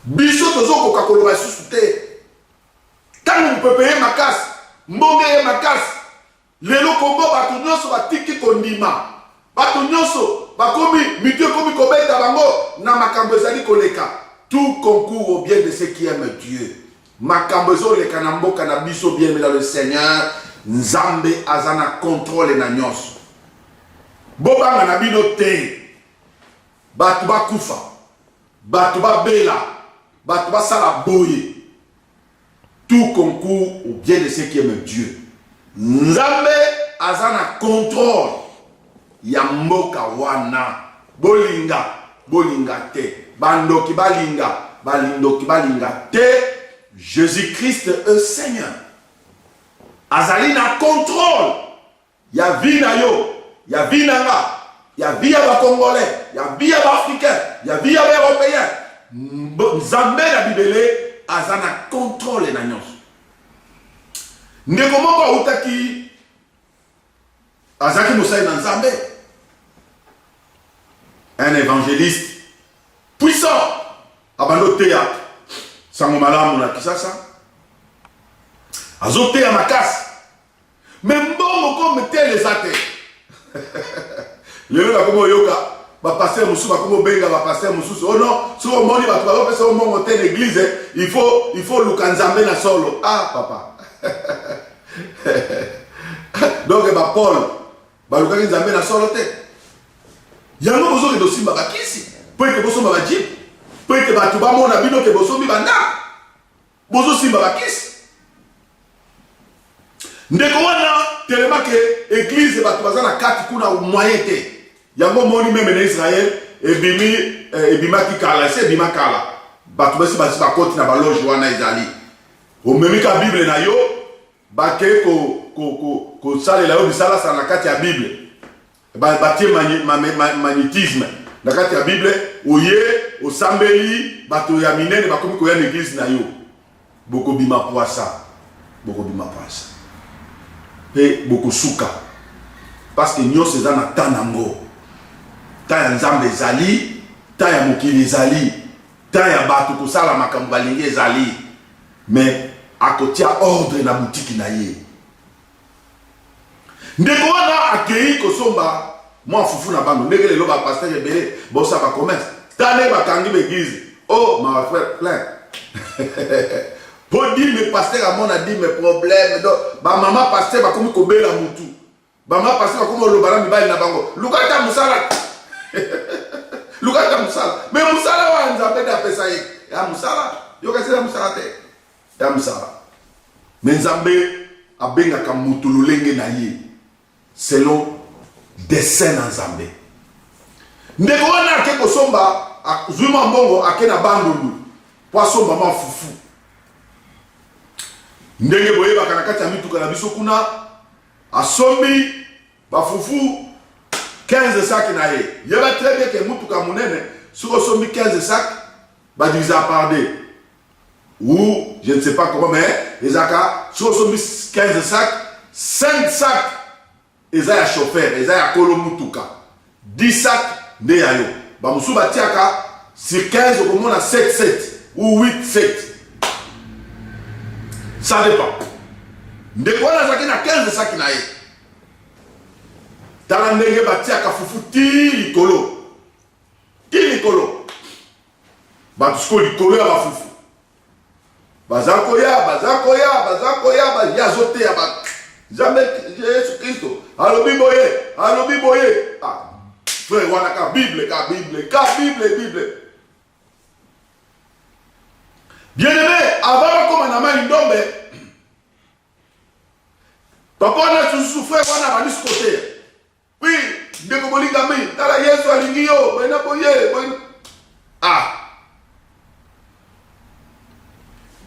biso tozokoka koloba susu te ntango mopepe ye makasi mbonge ye makasi lelo Kongo bato nyonso batiki kondima bato nyonso bakomi mitu ekomi kobeta bango na makambo ezali koleka tout concourt au bien de ceux qui aiment Dieu. Makambo ezoleka na mboka na biso bien aimé dans le Seigneur Nzambe azana contrôle na nyonso bobanga na bino te bato bakufa bato babela bato basala boye tout concourt au bien de ceux qui aiment Dieu. Nzambe azana contrôle ya mboka wana bolinga te bandoki balinga te Jésus-Christ est Seigneur azali na contrôle ya vie na yo, ya vie na nga, ya vie ya ba Congolais, ya vie ya ba Africain, ya vie ya ba Européen. Nzambe na bibele azana contrôle na nyonso. Ndeko moko utaki azaki mosali na Nzambe. Un évangéliste puissant abando théâtre sango malamu na Kisasa azoteya makasi mais mbongo comme tel les athées lelo la komo yoka ba pasteur musu ba komo benga ba pasteur musu oh non so moni ba ba pesa mbongo tel l'église il faut lukanzambe na solo ah papa donc ba Paul ba lukaki nzambe na solo te yango bozo ke dosimba bakisi po ete boso ba jip po ete ba tuba mona bino ke boso mi banda bozo simba bakisi ndeko wana telema ke église ba tuba na kati kuna moyen te yango moni meme na Israël ebimaki kala se bimakala ba tuba si ba koti na ba loge wana ezali o memika bible na yo ba ke ko sale la yo bisala sa na kati ya bible batie magnétisme na kati ya bible oye osambeli bato ya minene bakomi koya na église na yo bokobima poasa pe bokosuka parce que nyonso eza na temps nango temps ya nzambe ezali temps ya mokili ezali temps ya bato kosala makambo balingi ezali mais akotia ordre na butiki na ye ndeko wana akei kosomba mwa fufu na bando ndenge lelo ba pasteur ebele bosa ba commerce tane bakangi l'église oh ma frère plein pour dire mes pasteurs à mon a dit mes problèmes donc ba maman pasteur ba komi kobela mutu ba maman pasteur ba komi lobala mibali na bango lukata musala lukata musala mais musala wa nzambe da pesa ye ya musala yo kasi ya musala te ya musala mais nzambe abenga ka mutu lolenge na ye selon dessin na Nzambe. Ndeko wana ake kosomba zuma mbongo ake na bandundu po somba ma fufu. Ndenge boye bakana kati ya mituka na biso kuna asombi ba fufu 15 sacs na ye. Yeba très bien que mutuka munene soko sombi 15 sacs ba divisa par deux. Ou je ne sais pas comment mais ezaka soko sombi 15 sacs 5 sacs eza ya chauffeur, eza ya kolo mutuka. 10 sacs nde ya yo. Ba musu batiaka sur 15 okomona 7 ou 8 ça dépend. Ndeko wana zaki na 15 sacs na ye. Tala ndenge batiaka fufu ti likolo. Ti likolo. Batusko likolo ya bafufu. Bazakoya, yazote ya ba. Jamais Jésus Christ. Alobi boye. Ah, frère, wana ka Bible. Bien-aimé, avant comme na mali ndombe. Papa na souffre wana ba côté. Oui, ndeko bolinga mi, tala Yesu alingi yo, bena boye. Ah.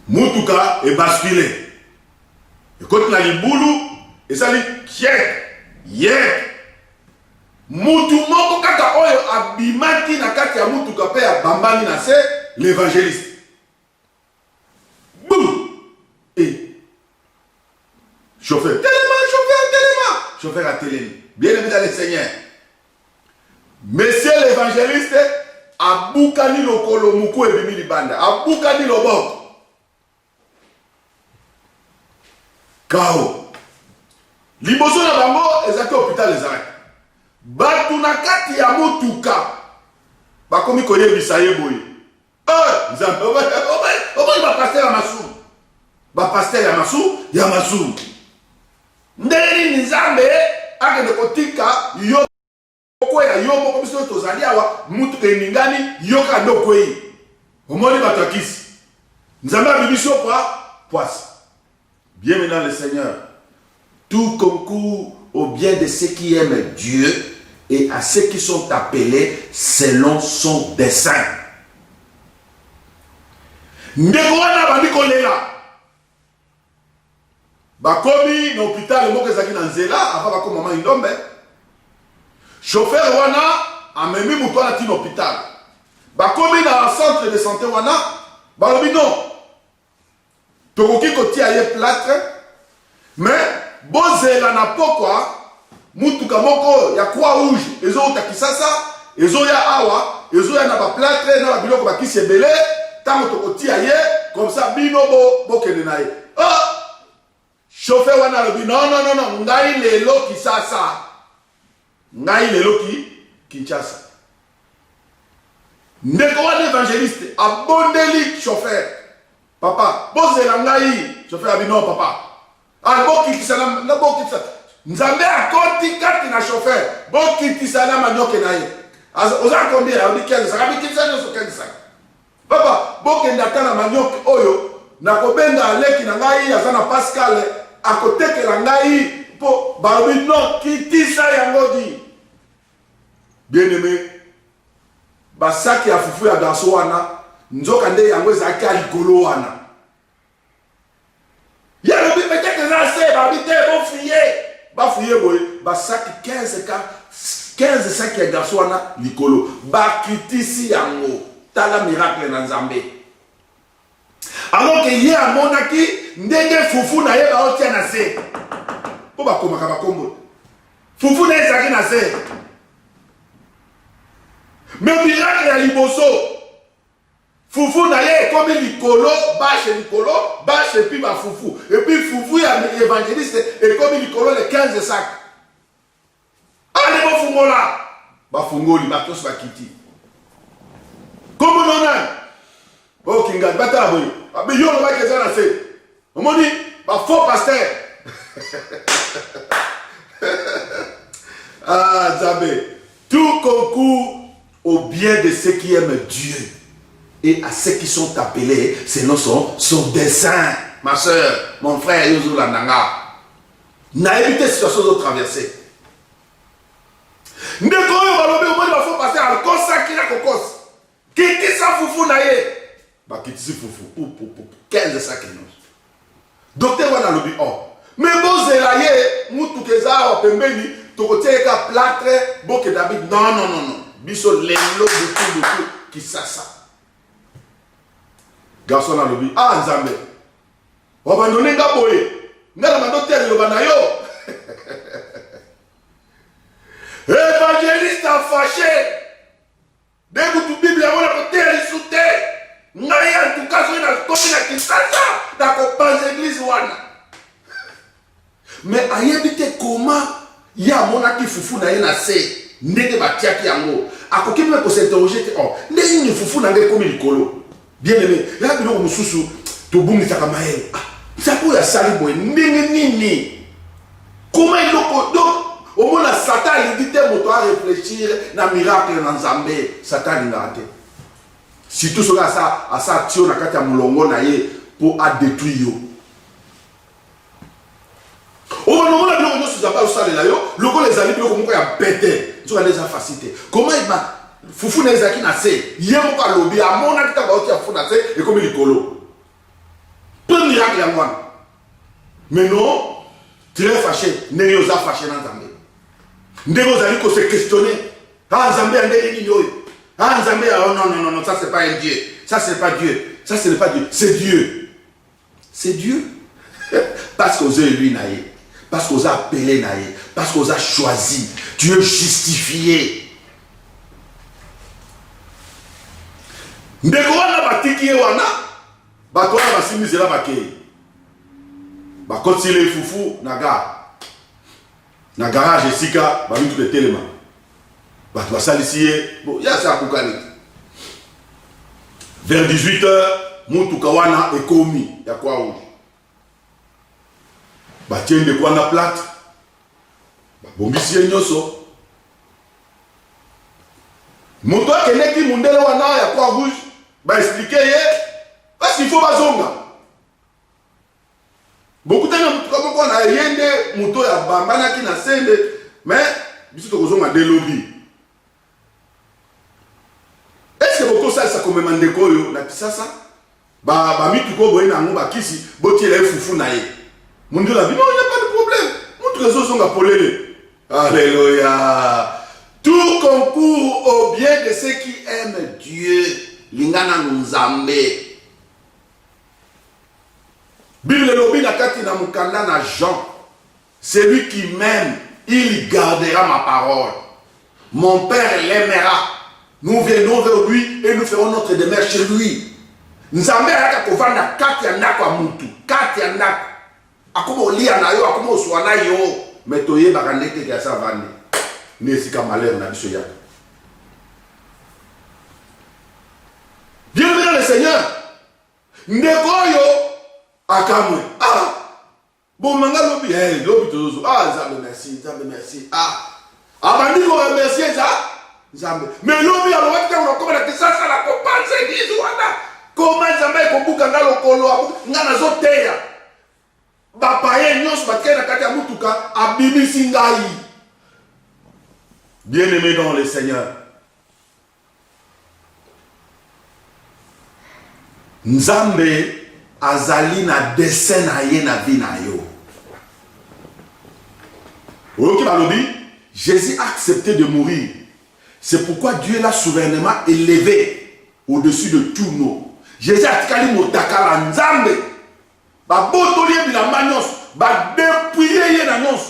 Mutuka e basculer. Écoute na libulu et ça dit mutu moko kaka oyo abimaki na kati ya mutuka pe ya bambani na se l'évangéliste. Boum! Et chauffeur a télé. Bien aimé dans le Seigneur. Monsieur l'évangéliste a boukani lokolo muku e bimi libanda. A boukani loboko. Kao. Liboso na bango ezaki hôpital ezalaki. Batu na kati ya motuka bakomi koyebisa ye boye. Nzambe oba ba pasteur ya masu. Ba pasteur ya masu. Ndeni Nzambe akende kotika yo koya yo moko biso tozali awa mutuka eningani yo ka ndokwei. Omoni batakisi. Nzambe abibiso poisse. Bien maintenant le Seigneur, tout concourt au bien de ceux qui aiment Dieu et à ceux qui sont appelés selon son dessein. Ndeko wana bandi kolela. bakomi na hôpital moko ezaki na nzela avant bakoma mama Ilombe. Chauffeur wana amemi mutu wana tina hôpital. Bakomi na centre de santé wana balobi non. Tokoki kotia ye plâtre mais bozela na pokwa mutuka moko ya croix rouge ezouta Kisasa ezoya awa ezoya na ba plâtre na ba biloko bakisi ebele tango tokotia ye comme ça bino bokende na ye. Oh, chauffeur wana lobi non ngai lelo Kisasa ngai lelo Kinshasa. Ndeko wana évangéliste abondeli chauffeur. Papa, bozela ngai chauffeur abi non papa. Ah bokitisa na bokitisa. Nzambe akoti kati na chauffeur. Bokitisa na manyoke na ye. Oza combien? On dit 15 sacs. Abi kitisa no 15 sacs. Papa, bokenda kana manyoke oyo na kobenga aleki na ngai azana Pascal akotekela ngai po babi non kitisa yango di. Bien-aimé, basaki ya fufu ya garçon wana nzoka nde yango ezaki ya likolo wana. Yalobi peut-être ça c'est babité bon fouiller boy basaki 15 sacs ya garçon wana likolo bakitisi yango tala miracle na Nzambe. Alors que ye amonaki ndenge fufu na ye baotia na se po bakomaka bakombo fufu na ezaki na se. Mais miracle ya liboso fufu na ye comme likolo bâche et puis ba fufu et puis fufu ya évangéliste et comme likolo les 15 sacs. Allez bon fungola ba fungoli ba tous ba kiti. Comme non oh kinga batala boy abi yo lo ba keza na se. Omoni ba faux pasteur. Ah Nzambe, tout concourt au bien de ceux qui aiment Dieu et à ceux qui sont appelés selon son dessein. Ma soeur, mon frère Yozo Landanga, n'a évité situation de traverser. Ne connais pas le monde faut passer à consacrer la cocos. Qui ça foufou naïe? Bah qui dit foufou pour 15 sacs. Docteur wana lobi oh. Mais bon zelaye mutu keza pembeni to koteka plâtre boke David non. Biso lelo beaucoup Kisasa. Garçon a lobi ah Nzambe. Wabandone nga boye. Nga na docteur loba na yo. Évangéliste a fâché. Dès que tu Bible a wala ko terre soute. Nga ya en tout cas na komi na Kisasa na ko pas église wana. Mais ayebite comment ya mona ki fufu na ye na se. Ndenge batiaki yango akoki me ko s'interroger oh ndenge ni fufu na ngai komi likolo bien aimé ya biloko mususu to bungisa kama yeye ça pour ya sali boy ndenge nini comment iloko donc au moins Satan il dit moto à réfléchir na miracle na Nzambe Satan ngate si tout cela ça à ça tio na kati ya mulongo na ye pour a détruire yo oh non on a bien on se zappa au sale là yo loko les amis biloko moko ya bête tu vas les faciliter. Comment il va fufu na ezaki na se yemo ka lobi amona kita ba oti fufu na se et comme likolo. Peu miracle ya mwana. Mais non, très fâché, ndenge oza fâché na Nzambe. Ndenge ozali ko se questionner. Ah Nzambe ndenge nini oyo? Ah Nzambe oh non, ça c'est pas un Dieu. Ça c'est pas Dieu. Ça ce n'est pas Dieu, c'est Dieu. C'est Dieu. Parce qu'on est lui naïe. Parce qu'on a appelé naïe. Parce qu'on a choisi. Tu es justifié. Ndeko wana batiki wana bato wana basimizela bakei. Bakotile fufu na garage esika ba mitu de telema. Bato basalisi ye bon ya sa kokani. Vers 18h mutuka wana ekomi ya kwa rouge. Batiende kwa na plate. Bombisi nyoso. Moto akeneki mundele wana ya kwa rouge ba expliquer ye parce qu'il faut bazonga. Beaucoup de gens comme on a yende moto ya bambana ki na sende mais biso to kozonga de lobby. Est-ce que beaucoup ça comme mandeko yo na Kisasa ba mitu ko boye na ngo ba kisi botiela fufu na ye. Mon Dieu, la vie, non, il n'y a pas de problème. Mon trésor sont appelés. Alléluia. Tout concourt au bien de ceux qui aiment Dieu. Lingana Nzambe. Bible lobi na kati na mukanda na Jean. Celui qui m'aime, il gardera ma parole. Mon Père l'aimera. Nous viendrons vers lui et nous ferons notre demeure chez lui. Nzambe alaka kovanda kati ya ndako ya mutu. Kati ya ndako. Akoma olia na yo, akoma oswa na yo. Mais toye bakandete kia sa vande. Nesika malheur na biso yaka. Bienvenue dans le Seigneur. Ndekoyo akamwe. Ah. Bon manga lobi, lobi tozo. Ah, Nzambe merci, Nzambe merci. Ah. Abandi ko remercier ça. Nzambe. Mais lobi alors wakati on na kisa la compenser dizo wana. Comment Nzambe ekobuka ngalo kolo ngana zoteya. Bapaye nyos bakena kati ya mutuka abimisi ngai. Bien-aimé dans le Seigneur. Nzambe azali na dessin na ye na vie na yo. Ok, balobi, Jésus a accepté de mourir. C'est pourquoi Dieu l'a souverainement élevé au-dessus de tous nous. Jésus a tikali motaka la Nzambe. Ba botolie bilamba nyos, ba dépouiller ye na nyos.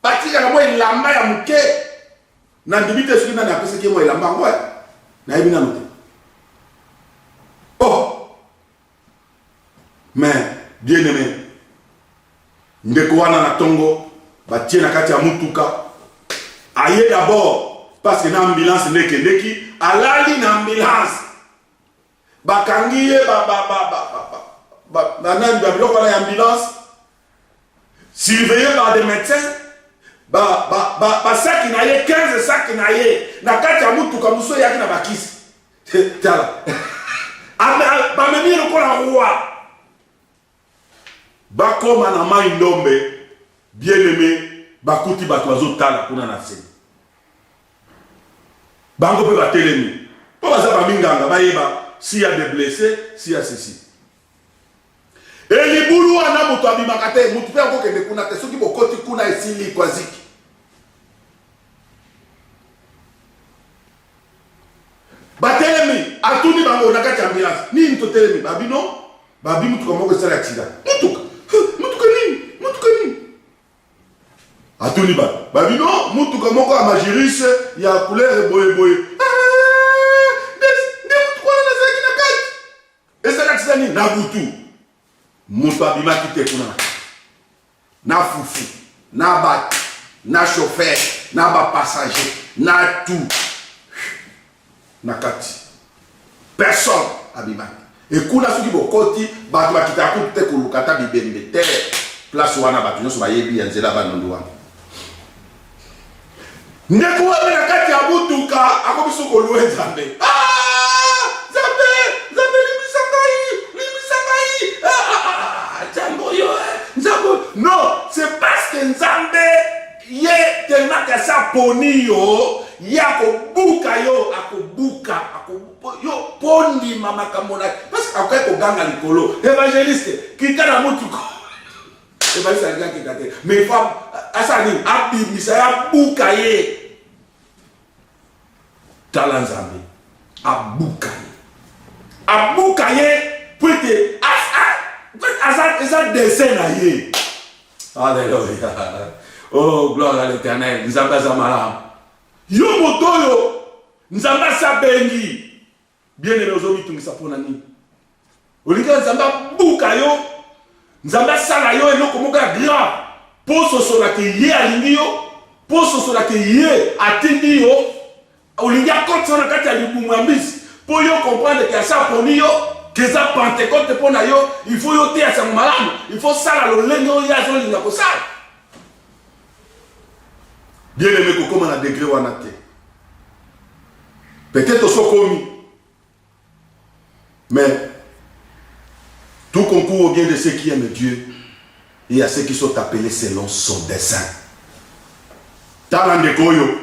Ba tika mo ilamba ya muke. Na ndibite soki na apese ke mo ilamba ngwa. Na yebi na note. Oh. Mais bien aimé. Ndeko wana na tongo ba tie na kati ya mutuka. Aye d'abord parce que na ambulance ndeki alali na ambulance. Bakangiye nan biloko na ambulance surveillé par des médecins saki na ye 15 saki na ye na kati ya mutuka muso yaki na bakisi tala bamemi lokola roi bakoma na mai ndombe bien aimé bakuti bato bazotala kuna na se bango pe batelemi po baza baminganga bayeba s'il y a des blessés, s'il y a ceci. Et les boulous à Namuto Abimakate, Moutoupe encore que les Kunate, ceux qui vont côté Kuna et Sili Kwazik. Batelemi, à tout ni bango, nakati ambulance, ni into telemi, babi non, babi Moutou comme on s'est accident. Moutou ni. À tout ni babi non, Moutou comme on a Magiris, il y a couleur et boye. Na butu mutu abimaki te kuna na fufu na bat na chauffeur na ba passager na tout na kati personne abimaki et kuna soki bokoti bato bakita ko te ko lukata bibembe te place wana bato nyonso bayebi ya nzela banondu wana ndeko wa na kati ya butuka akobiso ko luwe Nzambe non, c'est parce que Nzambe ye tellement que ça poni yo ya ko buka yo akobuka yo poni mama kamona parce que après ko ganga likolo évangéliste kitana mutuko évangéliste ganga kitate mais femme asani abimisa ya buka ye tala Nzambe abuka ye pute asa dessin na ye. Alléluia. Oh, gloire à l'Éternel. Nzamba zamala. Yo motoyo. Nzamba sabengi. Bien aimé aujourd'hui tout ça pour nani. Olinga nzamba buka yo. Nzamba sala yo et loko moka grand. Poso sola ke ye alingi yo. Poso sola ke ye atindi yo. Olinga kote na kati ya libumambisi. Pour yo comprendre que ça poni yo. Que ça Pentecôte pour yo, il faut yoter à sa malam, il faut ça le lengo ya zo linga ko ça. Bien aimé ko comme na degré wana te. Peut-être so komi. Mais tout concourt au bien de ceux qui aiment Dieu et à ceux qui sont appelés selon son dessein. Talande koyo.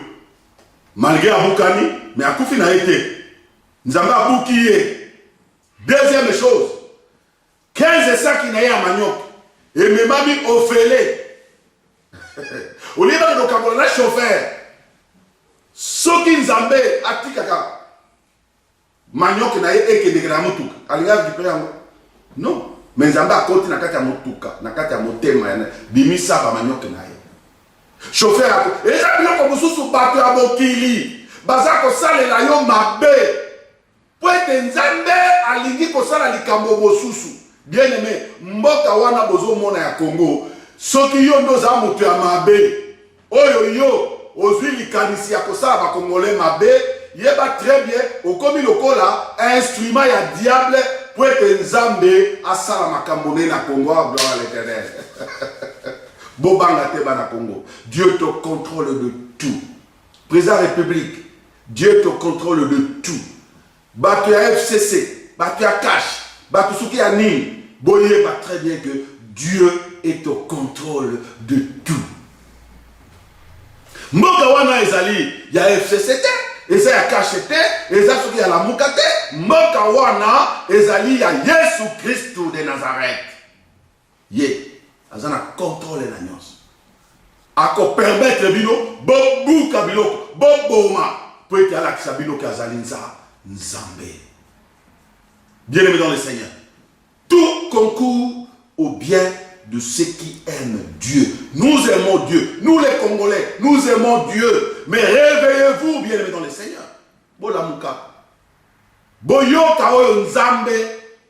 Malgré abukani, mais akufi na été. Nzamba abukiye. Deuxième chose, 15 sacs qui n'aient à manioc, Et mes mamies Ophélie. Au lieu de nous chauffeur. Soki Nzambe atikaka. Manioc na ye eke de gramotuka. Alinga récupérer non. Mais Nzambe a côté na kati ya motuka, na kati ya motema ya bimisa ba manioc na ye. Chauffeur et ça biloko mosusu bato ya mokili. Baza ko salela yo mabe. Po ete Nzambe alingi ko sala likambo mosusu. Bien aimé, mboka wana bozo mona ya Congo. Soki yo ndo za moto ya mabe. Oyo yo ozwi likanisi ya kosala ba Congolais mabe. Yeba très bien, au comme lokola, instrument ya diable pour être Nzambe asala makambone na Congo, gloire à l'Éternel. Bobanga teba na Congo. Dieu te contrôle de tout. Président République, Dieu te contrôle de tout. Batu ya FCC, batu ya cash, batu souki ya nini. Boye ba très bien que Dieu est au contrôle de tout. Mboka wana ezali ya FCC. Eza ya kachete, eza soki ya la mukate, mboka wana ezali ya Yesu Christu de Nazareth. Ye, azana contrôle na nyonso. Ako permettre bino, bo buka biloko, bo boma, po ete alakisa bino ki azali Nzambe. Bien aimé dans le Seigneur. Tout concourt au bien de ceux qui aiment Dieu. Nous aimons Dieu. Nous les Congolais, nous aimons Dieu. Mais réveillez-vous, bien aimés dans le Seigneur. Bolamuka. Boyoka oyo Nzambe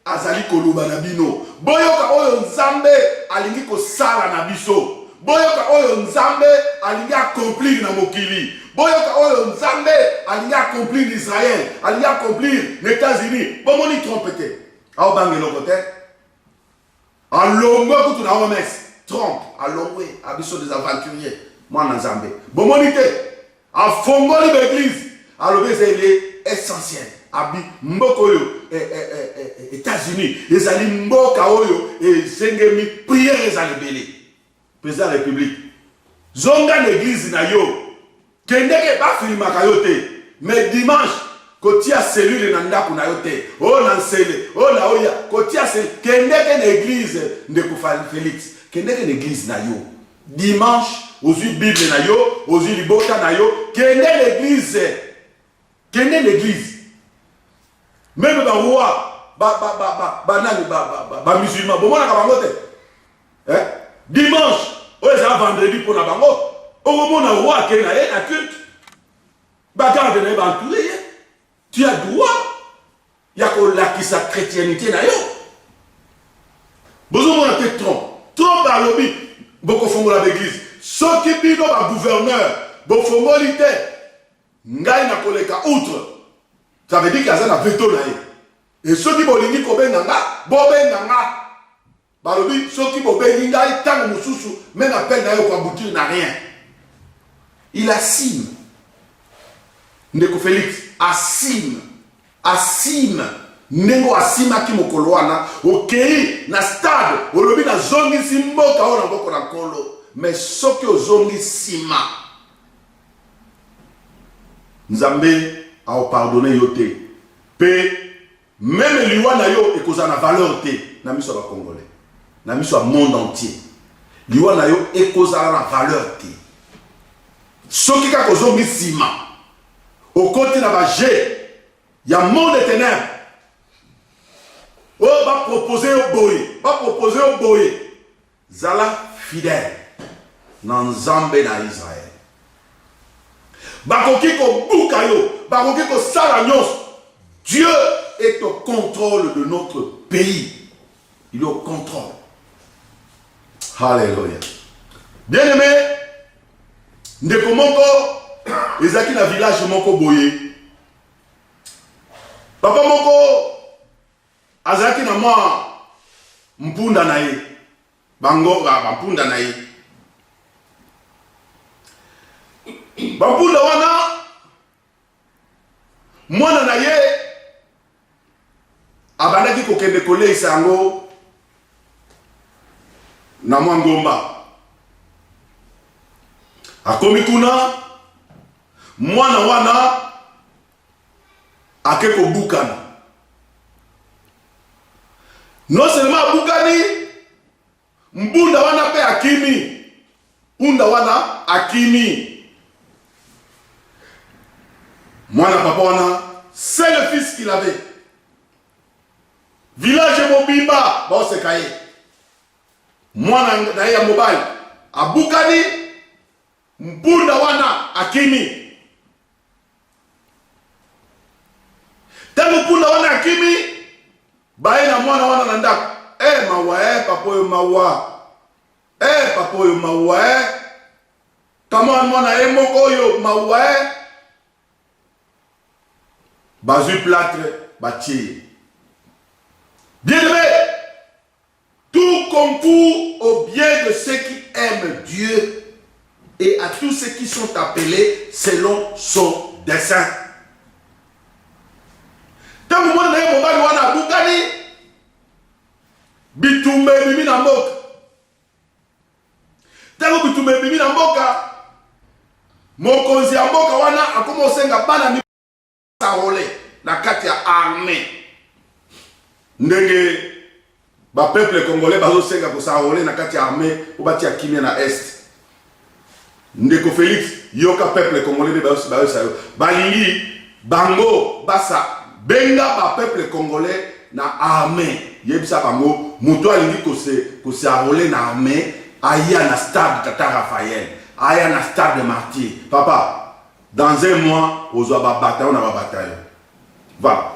azali koluba na bino. Boyoka oyo Nzambe alingi kosala na biso. Boyoka oyo Nzambe alingi accomplir na mokili. Boyoka oyo Nzambe alingi accomplir l'Israël, alingi accomplir les États-Unis. Bomoni trompete. Ao bangelo kote. En longo kutu na omes trompe alongwe abiso des aventuriers moi na Nzambe bomonite a fongoli l'église alobe c'est essentiel abi mboko yo États-Unis ezali mboka oyo ezengemi prière ezali belé président de la République zonga l'église na yo kendeke ba filimaka yo te mais dimanche kotia cellule na ndaku na yote o na nsele o na oya kotia cellule kendeke na église ndeko Félix kendeke na église na yo dimanche ozwi bible na yo ozwi libota na yo kende l'église même ba roi ba musulman bomona ka bango te dimanche o eza vendredi pour na bango o mona roi ke na ye na culte ba garde na ba entouré. Tu as droit, il y a sa chrétienté na yo. Besoin de te trompe. Trompe à l'obit. Boko fongola l'église. Ce qui bino ba gouverneur, bo fongolité. Ngai na koleka outre. Ça veut dire qu'il y a un veto na ye. Et ceux qui bolingi ko benanga, bo benanga. Ba l'obit, ceux qui bo benanga, tant mususu, même appel na yo ko aboutir na rien. Il assume. Ndeko Félix asime nengo asima ki mokolo wana okei na stade olobi na zongi simboka ona mboko na kolo mais soki ozongi sima Nzambe a pardonné yo te pe même liwa na yo ekoza na valeur te na miso ba Congolais na miso a monde entier liwa na yo ekoza na valeur te soki ka kozongi sima au côté de la G, il y a un monde de ténèbres. Oh, va proposer au boy. Zala fidèle. Dans Nzambe na Israël. Bakoki ko bukayo. Bakoki ko salanyos. Dieu est au contrôle de notre pays. Il est au contrôle. Alléluia. Bien aimé, ndeko moko ezaki na village moko boye papa moko azaki na mwa mpunda na ye bango ba mpunda na ye bampunda wana mwana na ye abandaki kokende koleisa yango na mwa ngomba akomi kuna mwana wana ake kobukana non seulement abukani mbunda wana pe akimi. Unda wana akimi. Mwana papa wana, c'est le fils qu'il avait. Village mobimba, ba osekaye. Mwana na ya mobile, abukani, mbunda wana akimi. Tangu mbunda wana akimi, bae na mwana wana na ndako. Mawa papoyo mawa. Papoyo mawa. Kama mwana moko yo mawa. Bazui plâtre, bâti. Bien-aimé, tout concourt au bien de ceux qui aiment Dieu et à tous ceux qui sont appelés selon son dessein. Tant que moi, je suis bitumbe bibi na mboka. Tant que bitumbe bibi na mboka, mokonzi ya mboka wana akoma osenga bana mi sarole na kati ya armée. Ndenge ba peuple congolais bazo senga ko sarole na kati ya armée po bati ya kimia na est. Ndeko Félix yoka peuple congolais ba sayo. Balingi bango basa benga ba peuple congolais na armée. Yebisa bango muto alingi ko se arole na armée aya na stade Tata Raphaël, aya na stade de Martyr. Papa, dans un mois, ozwa ba bataillon na ba bataillon. Va.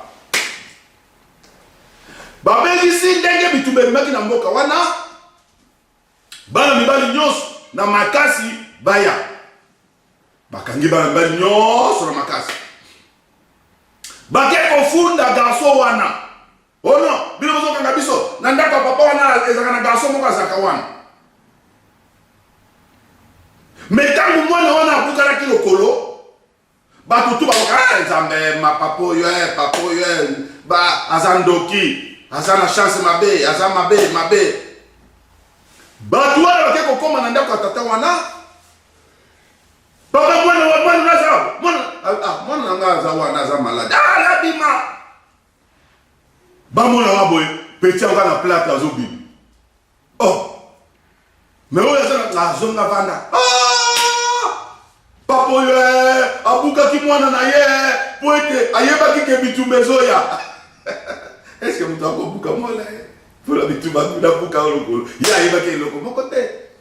Babeli si ndenge bitumbe maki na mboka wana. Bana mibali nyonso na makasi baya. Bakangi bana mibali nyonso na makasi. Bake kofunda garçon wana. Oh non, bino bozo kanga biso na ndaka papa wana ezaka na garçon moko azaka wana. Metangu mwana wana abukala kilokolo. Bato tu ba nzambe ma papo yo ba azandoki azana chance mabe mabe. Bato wana bake kokoma na ndako tata wana. Papa mwana naza mwana nga za wana za malade. La bima. Ba mwana waboy petit anga na plate azobi. Oh. Mais où est la zone na vanda? Papo yo abuka ki mwana na ye poete ayeba ki ke bitumbe zoya. Est-ce que mutako buka mwana pour la bitumba na buka lokolo. Ya ayeba ki lokolo mon côté.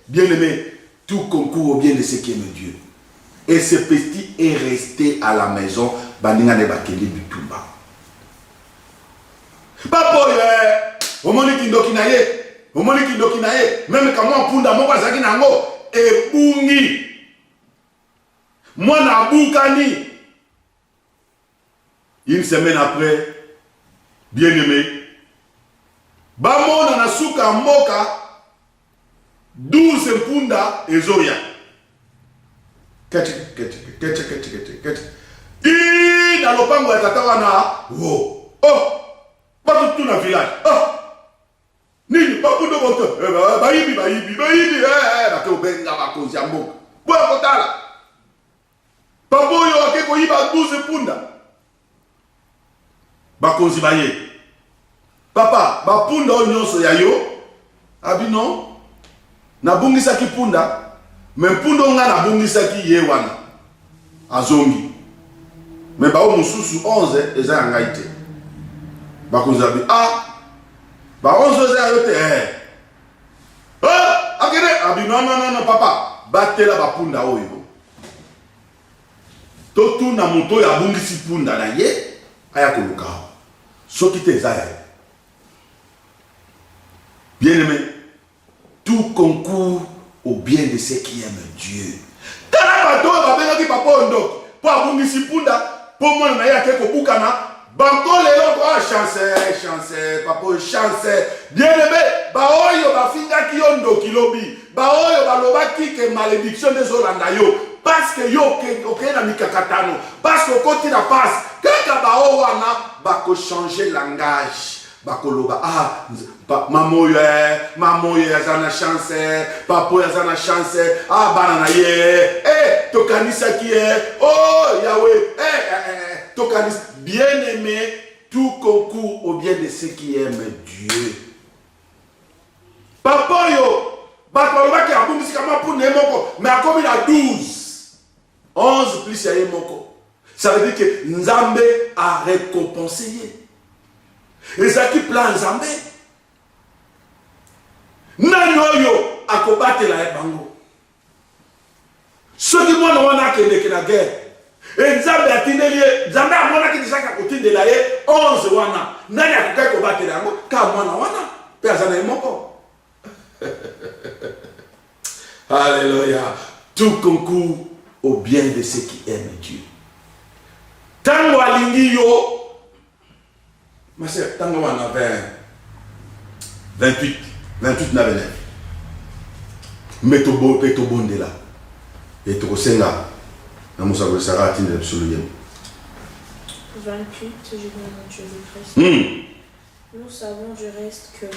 Bien-aimé, tout concourt au bien de ceux qui aiment Dieu. Et ce petit est resté à la maison bandinga ne bakeli bitumba. Papo yo omoni kindoki na ye. Omoni kindoki na ye, même quand moi punda moko azaki nango ebungi. Moi na bukani. Une semaine après, bien-aimé, bamona na suka mboka 12 punda ezoya. Kati. Di na lopango ya tata wana. Oh, bato tout na village. Oh. Nini bakundo boto bayibi bake obenga bakonzi ya mboka boya kotala papa oyo ake koyiba 12 punda bakonzi baye papa bapunda oyo nyonso ya yo abino nabungisaki punda me mpunda onga nabungisaki ye wana azongi me bao mosusu 11 eza ya ngai te bakonzi abi ba 11 heures yote akene abi non papa batela bapunda oyo totu na moto ya bungisi punda na ye aya koluka soki te ezaya. Bien-aimé, tout concourt au bien de ceux qui aiment Dieu. Tala bato babengaki papa ondo po abungisi punda po mwana na ye ake kobukana. Banko lelo kwa chance, papa chance. Bien-aimé, ba oyo ba finga ki yondo kilobi. Ba oyo ba lobaki ke malédiction des Olanda yo. Parce que yo ok na mikakatano. Parce que côté la passe, kaka ba o wana ba ko changer langage. Ba ko loba mamoyo azana chance, papa azana chance. Bana na ye. Tokanisa ki oh Yahweh. Tokanisa. Bien-aimé, tout concourt au bien de ceux qui aiment Dieu. Papa yo mais à comme il a 12. 11 plus il y a moko. Ça veut dire que Nzambe a récompensé. Et ça qui plan Nzambe. Nanyoyo a combattre la bango. Ceux qui m'ont demandé que la guerre. Et Nzambe a tindeli, Nzambe a mona ki disaka kotindela ye 11 wana. Nani a combattre la bango ka mwana wana. Pe azana moko. Alléluia. Tout concourt au bien de ceux qui aiment Dieu. Tango alingi yo. Ma sœur, tango on avait 28 na venir. Metobo petobonde là. Et to senga. Na musa ko sara tinde absolument.
28, je vais préciser. Nous savons du reste que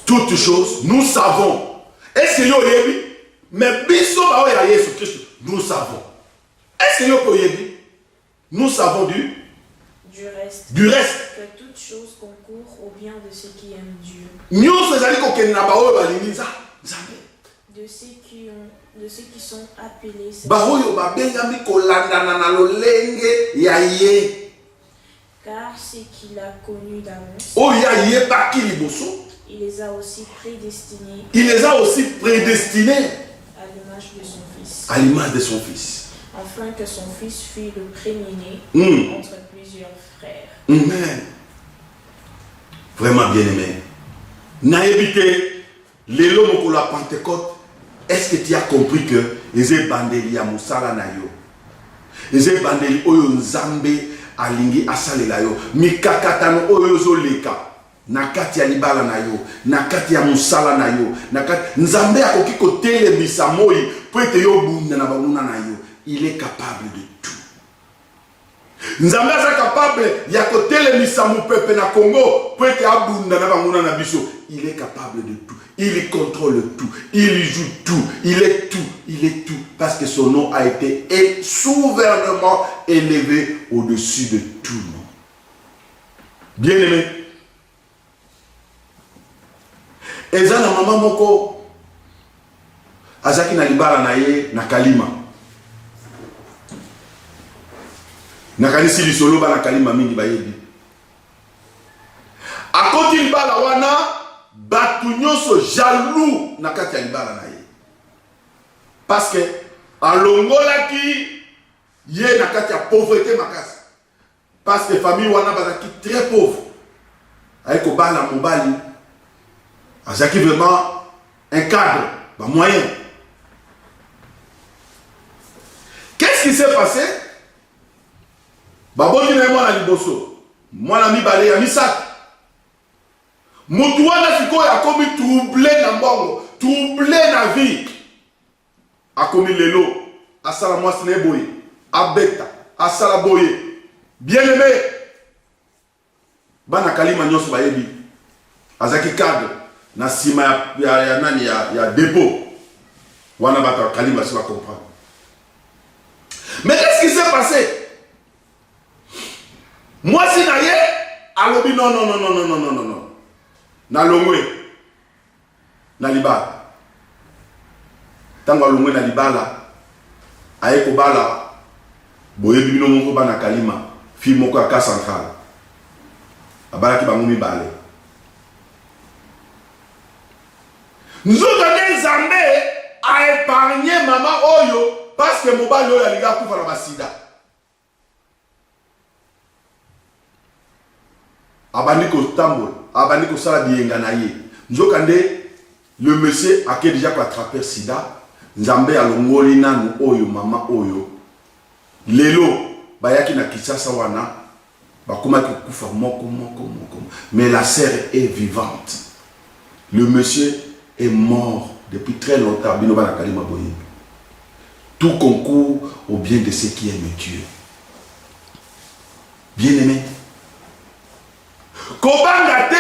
toutes choses,
nous savons. Est-ce que yo yebi? Mais biso ba ya Yesu Christ, nous savons. Est-ce que yo ko yebi? Nous savons du reste.
Que toutes choses concourent au bien de ceux qui aiment Dieu.
Nous ezali ko kenna ba oyo balingiza Nzambe.
De ceux qui sont appelés.
Ba oyo ba bengami kolandana na lolenge ya ye.
Car ce qu'il a connu d'avance,
il
les a aussi prédestinés. À l'image de son fils. Afin que son fils fût le premier-né entre plusieurs frères.
Amen. Vraiment bien aimé. Naïbité, l'élo moko la Pentecôte, est-ce que tu as compris que les bandeli ya musala na yo? Les bandeli oyo Nzambe alingi asalela yo mikakatano oyo zoleka nakati ya libala na yo nakati ya musala na yo nakati Nzambe akoki kotelemisa moi po ete yo bunda na banguna na yo. Il est capable de tout. Nzambe est capable ya kotelemisa mu pepe na Congo po ete abunda na banguna na biso. Il est capable de tout. Il contrôle tout. Il joue tout. Il est tout. Il est tout. Parce que son nom a été souverainement élevé au-dessus de tout nom. Bien-aimé. Eza na mama moko azaki na libala na ye na kalima. Nakanisi lisolo ba na kalima mingi bayebi. Akoti libala wana batu nyonso jaloux na kati ya libala na ye. Parce que alongola ki ye na kati ya pauvreté makasi. Parce que famille wana bazaki très pauvre. Aiko bala mobali azaki vraiment un cadre, un moyen. Qu'est-ce qui s'est passé? Baboni na mwana liboso. Mwana mibale ya misaka. Mutu wana sikoyo akomi troublé na mbongo, troublé na vie. Akomi lelo, asala mwasi na boye, abeta, asala boye. Bien aimé. Bana kalima nyonso bayebi. Azaki cadre na sima ya dépôt. Wana bata kalima si ba comprendre. Mais qu'est-ce qui s'est passé? Moi si na ye, alobi non. Na longwe na libala tango longwe na libala ayeko bala boyebi bino moko bana kalima fi moko aka central abala ki bango mibale nzoka de Nzambe a épargné mama oyo parce que mobali oyo alinga kufa na basida abandiko tambola abandiko sala bienga na ye nzokande le monsieur a déjà attrapé sida Nzambe alongoli nanu oyo mama oyo lelo bayaki na Kinshasa wana bakomaki kufa moko mais la sœur est vivante. Le monsieur est mort depuis très longtemps. Bino bana kalima boye. Tout concourt au bien de ceux qui aiment Dieu. Bien-aimé. Kobanga te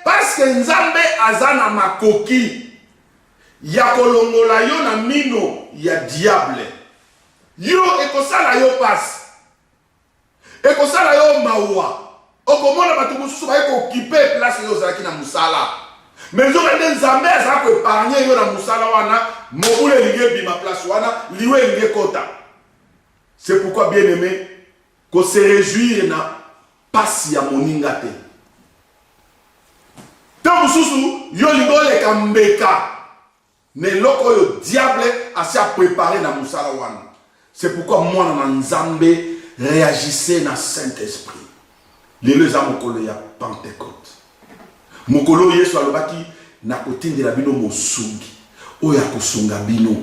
parce que Nzambe azana makoki ya kolongola yo na mino ya diable. Yo ekosala yo passe. Ekosala yo mawa. Okomona batu mususu ba eko occuper place yo zaki na musala. Mais yo rende Nzambe azako épargner yo na musala wana mobule linge bima place wana liwe linge kota. C'est pourquoi bien aimé qu'on se réjouir na pasi ya moninga te. Tant mususu yo lingo le kambeka ne loko yo diable asi a préparé na musala wana. C'est pourquoi moi na nzambe réagissez na Saint-Esprit. Lelo za mokolo ya Pentecôte. Mokolo Yesu alobaki na kotindela bino mosungi oya kosunga bino.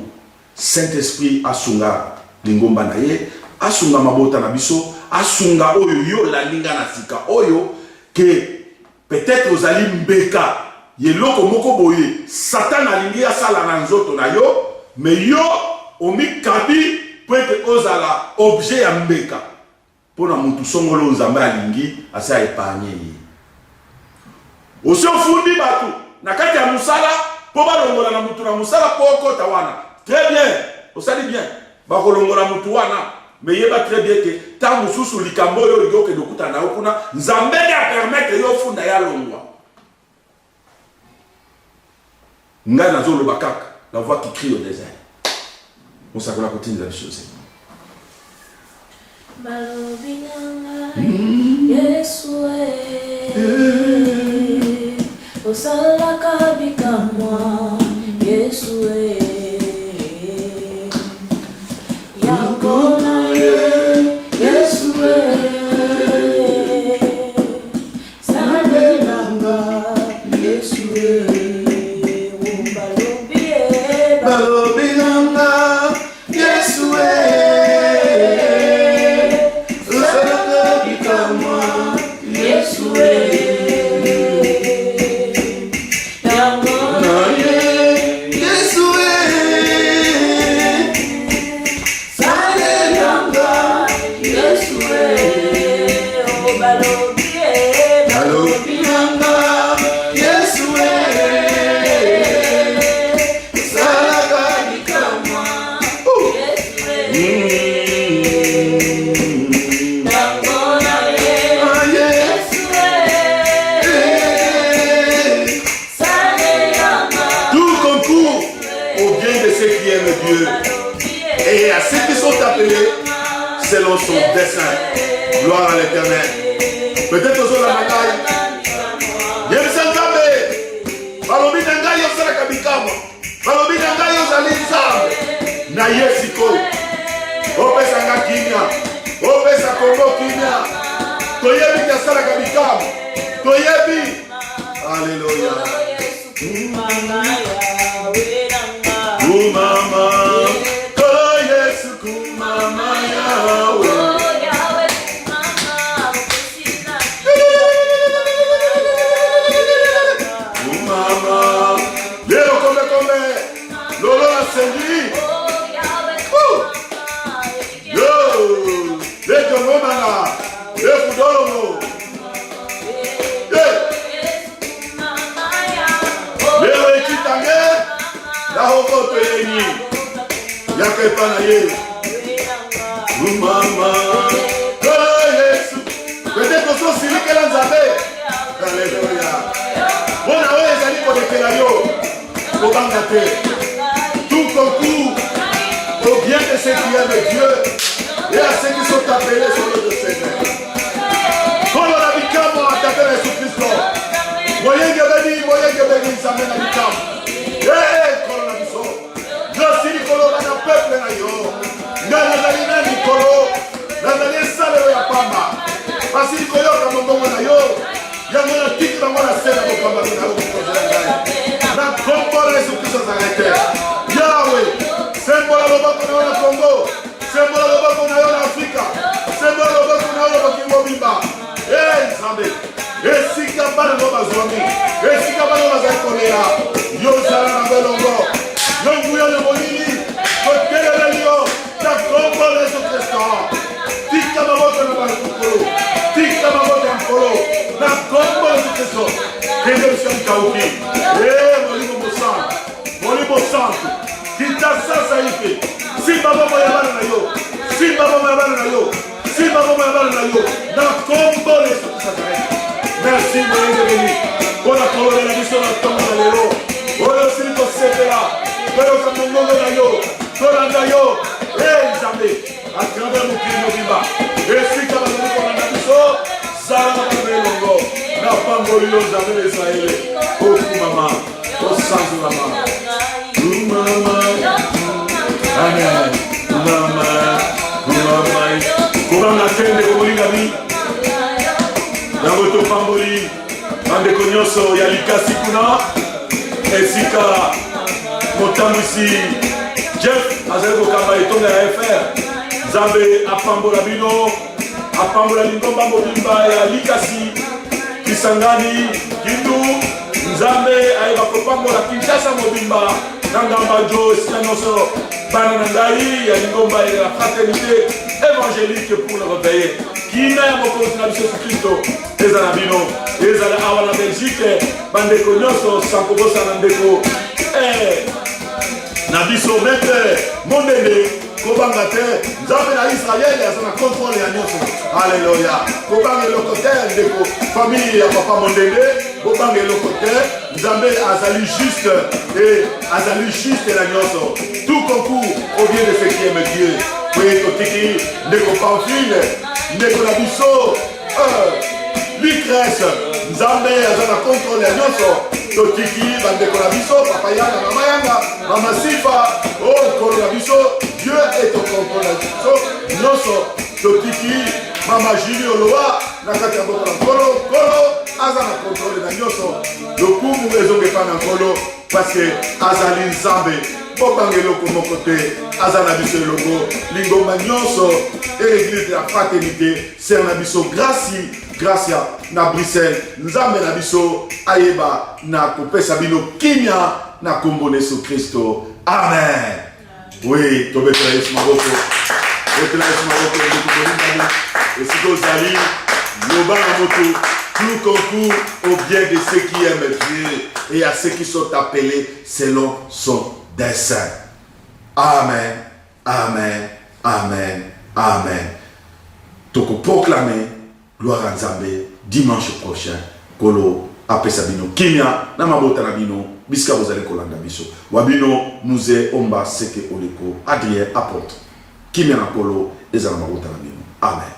Saint-Esprit asunga lingomba na ye, asunga mabota na biso, asunga oyo yo la linga na sika oyo ke peut-être ozali mbeka yeloko moko boye Satan alingi asala na nzoto na yo, mais yo omikabi peut-être ozala objet ya mbeka pona mutu songolo nzambe alingi asa epanye ye. Osiofundi batu na kati ya musala po balongola na mutu na musala po okota wana. Très bien, osali bien. Bakolongola mutu wana, mais yeba très bien que tant mususu likambo yo ligoke dokuta na okuna nzambe ya permettre yo funda ya longwa. Nga nazo le bakaka, la voix qui crie au désert. On s'accorde à continuer la chose.
Yesue osala kabika mwa Yesue yango na ye Yesue sande nanga Yesue balobi nanga Yesue osala kabika mwa Yesue
et à ceux qui sont appelés selon son dessein. Gloire à l'Éternel. Peut-être aux autres la bataille. Yemsengabe. Balobi nanga yo sala kabikamo. Balobi nanga yo sali nzambe. Na yesiko. Opesa nga kimia. Opesa kongo kimia. Toyebi ka sala kabikamo. Toyebi. Alléluia. Mama, oh Yesu kumama yawe. Mama, leo kombe, lolo asendi. Yo, leo ngomana, leo kudolo. Leo ikitange. La hokoto yenyi yake pana ye mama oh Yesu peut-être que si le la nzambe alléluia bona wewe zali kolekela yo kobanga te tout concours au bien de ceux qui aiment Dieu et à ceux qui sont appelés sur le Seigneur. Kolo la bikamo atakela Yesu Kristo moyenge beni nzambe na bikamo kolo na biso nasili kolo na peuple na yo nga nazali na likolo nazali esalelo ya pamba pasi likoyoka mombongo na yo yango natiki bango na se na bopambami na yo kokozela ngai na kombo na Yesu Kristo azali te yawe sembola loboko na yo na Kongo sembola loboko na yo na Afrika sembola loboko na yo na bokingo bimba nzambe esika bana ngo bazwami esika bana bazali kolela yo zala na belongo yo nguya le molili kotelele yo na kombo na Yesu Kristo tika maboko na bakukolo tika maboko ya mkolo na kombo na Yesu Kristo kende bisika mkauki molimo santo kita sasa hivi simba bomo ya bana na yo simba bomo ya bana na yo simba bomo ya bana na yo na kombo na Yesu Kristo. Merci Moïse béni. Pour la parole de la mission de la tombe de l'héros. Oh, le Seigneur, c'est là. yo. Eh, Nzambe. À travers mon cri, mon bimba. Et si tu as besoin de ton abisso, ça va me longo. Na pangoli yo Nzambe l'Israël. Oh, maman. Oh, sans maman. Oh, maman. Amen. Maman. Maman. Comment on a fait de kolinga mi? Yango to pangoli. Bande konyoso ya likasi kuna. Esika. Motambusi. Jeff azali kokamba etonga ya FR. Nzambe apambola bino, apambola lingomba mobimba ya likasi, Kisangani, Kindu. Nzambe ayeba kopambola Kinshasa mobimba, nangamba jo esika nyonso bana na ngai ya lingomba ya la fraternité évangélique pour le réveil. Kina ya mokonzi na biso Yesu Kristo ezala bino, ezala awa na Belgique, bandeko nyonso sankobosa na ndeko na biso mete mondende kobanga te Nzambe na Israël azana contrôle ya nyonso. Alléluia. Kobanga lokote ndeko famille ya papa mondende kobanga lokote Nzambe azali juste et azali juste la nyonso. Tout concours au bien de ce qui aime Dieu. Oui, totiki ndeko Pamphile ndeko na biso Lucrèce Nzambe azana contrôle ya nyonso. Totiki bandeko na biso papa yanga mama yanga mama sifa oh kolo na biso Dieu est au contrôle na biso nyonso. Totiki mama Julie Oloa na kati ya boko na kolo aza na contrôle na nyonso. Lokumu ezonge pa na kolo parce que azali Nzambe bobange loko moko te aza na biso elongo lingomba nyonso et l'église de la fraternité ser na biso Gracia na Bruxelles. Nzambe na biso ayeba na kopesa bino kimia na kombo na Yesu Kristo. Amen. Oui, tobetela Yesu maboko. Betela Yesu maboko ndeko bolinga. Esiko ozali lobanga moto tout concours au bien de ceux qui aiment Dieu et à ceux qui sont appelés selon son dessein. Amen. Amen. Amen. Amen. Toko proclamer gloire à Nzambe dimanche prochain. Kolo apesa bino kimia na mabota na bino biska bozali kolanda biso. Wabino muze omba seke oleko Adrien apôtre. Kimia na kolo ezala mabota na bino. Amen.